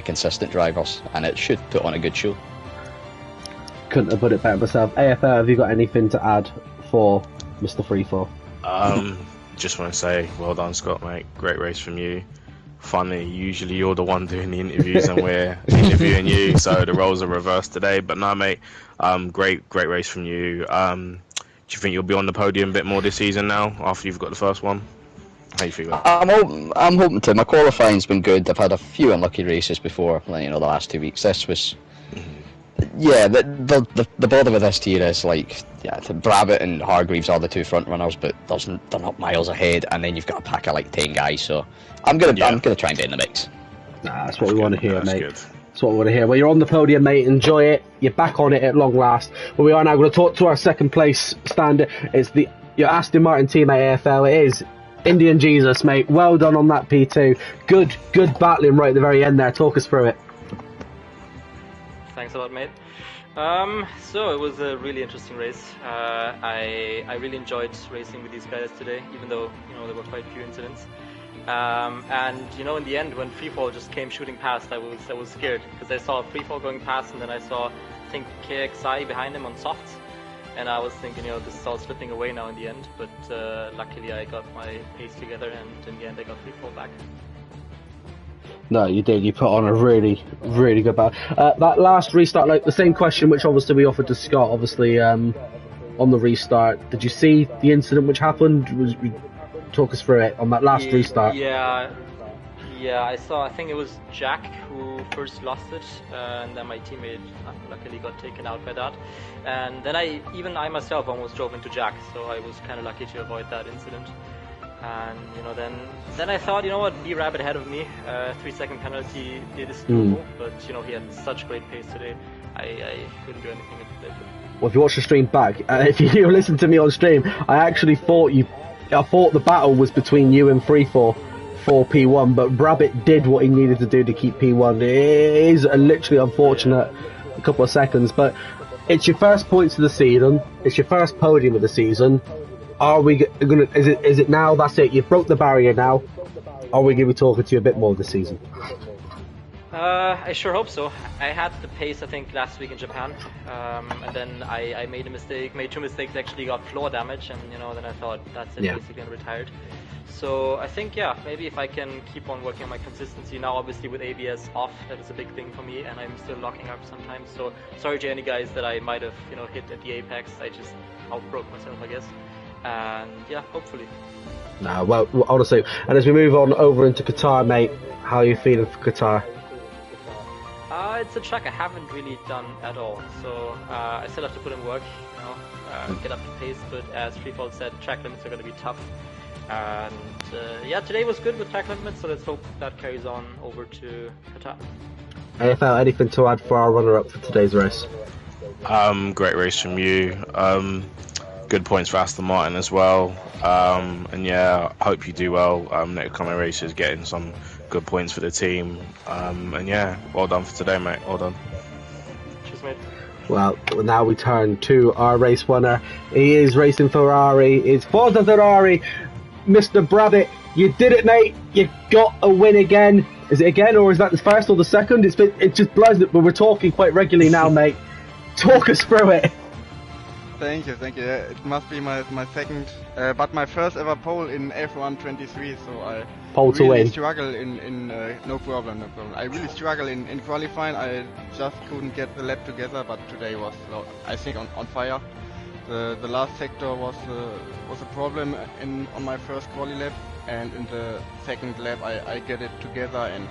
consistent drivers, and it should put on a good show. Couldn't have put it better myself. AFL, have you got anything to add for Mr. Freefall? Just want to say, well done, Scott, mate. Great race from you. Funny, usually you're the one doing the interviews and we're interviewing you, so the roles are reversed today. But no, mate, great race from you. Do you think you'll be on the podium a bit more this season now, after you've got the first one? How you feeling? I'm hoping to. My qualifying's been good. I've had a few unlucky races before, you know, the last 2 weeks. This was... Yeah, the bother with this tier is like, yeah, Brabbit and Hargreaves are the two front runners, but they're not miles ahead, and then you've got a pack of like 10 guys. So I'm gonna try and get in the mix. Nah, that's what we want to hear, mate. Good. That's what we want to hear. Well, you're on the podium, mate. Enjoy it. You're back on it at long last. But we are now going to talk to our second place standard. It's your Aston Martin teammate AFL. It is Indian Jesus, mate. Well done on that P2. Good battling right at the very end there. Talk us through it. Thanks a lot, mate. So it was a really interesting race. I really enjoyed racing with these guys today, even though there were quite a few incidents. And in the end, when freefall just came shooting past, I was scared because I saw freefall going past, and then I saw, I think, KXI behind him on softs, and I was thinking, this is all slipping away now in the end. But luckily, I got my pace together, and in the end, I got freefall back. No, you did. You put on a really, really good battle. That last restart, like the same question, which obviously we offered to Scott, obviously on the restart. Did you see the incident which happened? Talk us through it on that last restart. Yeah, I saw. I think it was Jack who first lost it, and then my teammate luckily got taken out by that. And then I myself almost drove into Jack, so I was kind of lucky to avoid that incident. And then I thought, what, B-Rabbit ahead of me, 3-second penalty, it is doable, but he had such great pace today, I couldn't do anything about it. Well, if you watch the stream back, if you listen to me on stream, I actually thought the battle was between you and Freefall for P1, but Rabbit did what he needed to do to keep P1. It is a literally unfortunate couple of seconds, but it's your first points of the season, it's your first podium of the season. Are we gonna? Is it now? That's it. You've broke the barrier now. Are we gonna be talking to you a bit more this season? I sure hope so. I had the pace, I think, last week in Japan, and then I made two mistakes. Actually, got floor damage, and then I thought that's it, basically, and retired. So I think, maybe if I can keep on working on my consistency now, obviously with ABS off, that is a big thing for me, and I'm still locking up sometimes. So sorry to any guys that I might have hit at the apex. I just outbroke myself, I guess. And hopefully. Nah, well, honestly, and as we move on over into Qatar, mate, how are you feeling for Qatar? It's a track I haven't really done at all, so I still have to put in work, get up to pace. But as Freefall said, track limits are going to be tough. And today was good with track limits, so let's hope that carries on over to Qatar. AFL, anything to add for our runner-up for today's race? Great race from you. Good points for Aston Martin as well, and I hope you do well next coming races, getting some good points for the team, and well done for today, mate. Well done. Cheers, mate. Well, now we turn to our race winner. He is racing Ferrari. It's Forza Ferrari, Mr. Brabbit. You did it, mate. You got a win again. Is it again, or is that the first or the second? It just blows it, but we're talking quite regularly now, mate. Talk us through it. Thank you. It must be my second, but my first ever pole in F1 23. So I pole to really win. Struggle in no problem. I really struggle in qualifying. I just couldn't get the lap together, but today was, I think, on fire. The last sector was a problem on my first quali lap, and in the second lap I get it together, and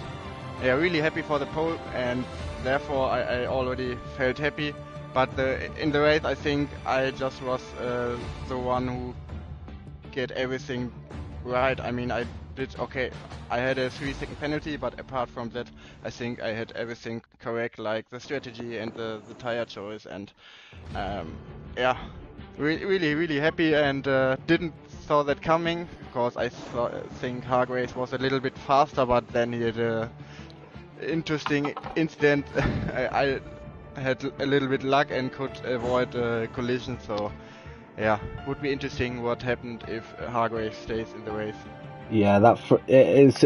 really happy for the pole, and therefore I already felt happy. But in the race, I think I just was the one who get everything right. I mean, I did okay. I had a 3-second penalty, but apart from that, I think I had everything correct, like the strategy and the tire choice. And really happy, and didn't saw that coming, because I think Hargreaves was a little bit faster, but then he had a interesting incident. I had a little bit luck and could avoid a collision, so would be interesting what happened if Hargreaves stays in the race. Yeah,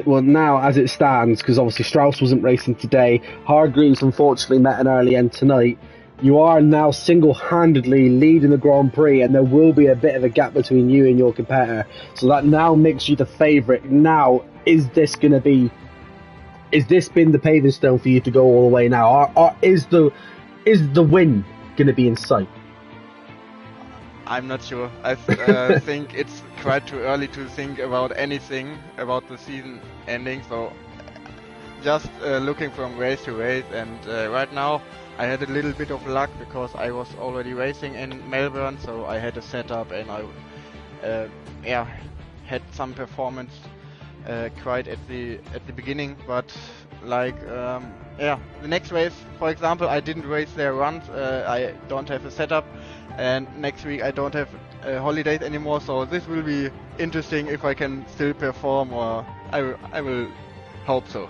well, now as it stands, because obviously Strauss wasn't racing today, Hargreaves unfortunately met an early end tonight. You are now single-handedly leading the Grand Prix, and there will be a bit of a gap between you and your competitor, so that now makes you the favourite. Now, is this been the paving stone for you to go all the way now? Or is the win going to be in sight? I'm not sure. I think it's quite too early to think about anything about the season ending. So just looking from race to race, and right now I had a little bit of luck because I was already racing in Melbourne, so I had a setup and I had some performance quite at the beginning, but like the next race, for example, I didn't race there once. I don't have a setup, and next week I don't have holidays anymore, so this will be interesting if I can still perform, or I will hope so.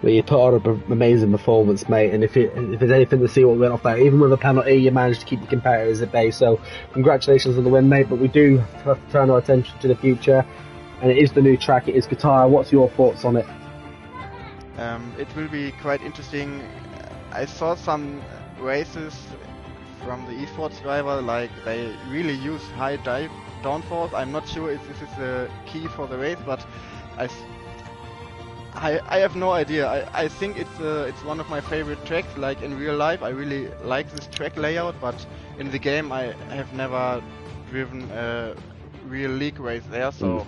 Well, you put on an amazing performance, mate, and if there's anything to see what went off there, even with a penalty, you managed to keep your competitors at bay, so congratulations on the win, mate, but we do have to turn our attention to the future, and it is the new track, it is Qatar. What's your thoughts on it? It will be quite interesting. I saw some races from the esports driver, like they really use high downforce. I'm not sure if this is the key for the race, but I have no idea. I think it's one of my favorite tracks. Like in real life, I really like this track layout, but in the game I have never driven a real league race there, so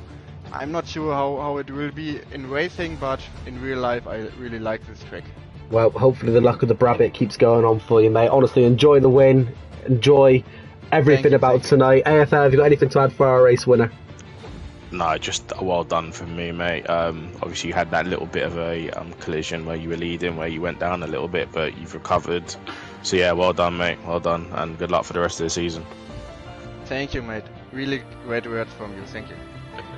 I'm not sure how it will be in racing, but in real life I really like this track. Well, hopefully the luck of the Brabbit keeps going on for you, mate. Honestly, enjoy the win, enjoy everything about tonight. AFL, have you got anything to add for our race winner? No, just well done from me, mate. Obviously you had that little bit of a collision where you were leading, where you went down a little bit, but you've recovered. So yeah, well done, mate. Well done, and good luck for the rest of the season. Thank you, mate. Really great words from you. Thank you.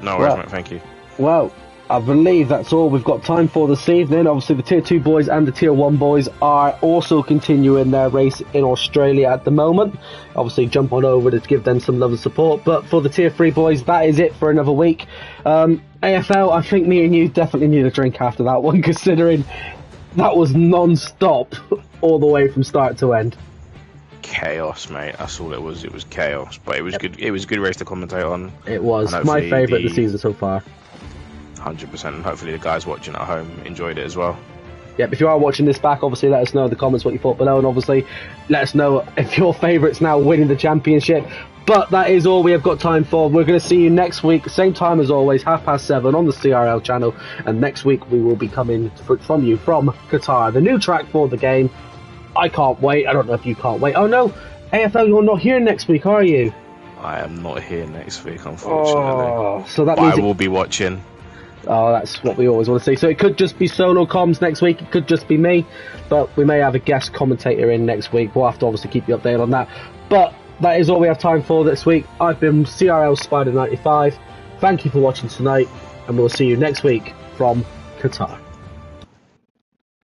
No worries, mate. Thank you. Well, I believe that's all we've got time for this evening. Obviously, the Tier 2 boys and the Tier 1 boys are also continuing their race in Australia at the moment. Obviously, jump on over to give them some love and support. But for the Tier 3 boys, that is it for another week. AFL, I think me and you definitely need a drink after that one, considering that was non-stop all the way from start to end. Chaos, mate. That's all it was. It was chaos, but it was good. It was a good race to commentate on. It was my favourite this season so far. 100%, and hopefully the guys watching at home enjoyed it as well. Yep, if you are watching this back, obviously let us know in the comments what you thought below, and obviously let us know if your favourite's now winning the championship. But that is all we have got time for. We're going to see you next week, same time as always, 7:30 on the CRL channel, and next week we will be coming from you from Qatar, the new track for the game. I can't wait. I don't know if you can't wait. Oh no, AFL, you're not here next week, are you? I am not here next week, unfortunately. Oh, so that but means I will be watching. Oh, that's what we always want to see. So it could just be solo comms next week, it could just be me, but we may have a guest commentator in next week. We'll have to obviously keep you updated on that. But that is all we have time for this week. I've been CRL Spider 95. Thank you for watching tonight, and we'll see you next week from Qatar.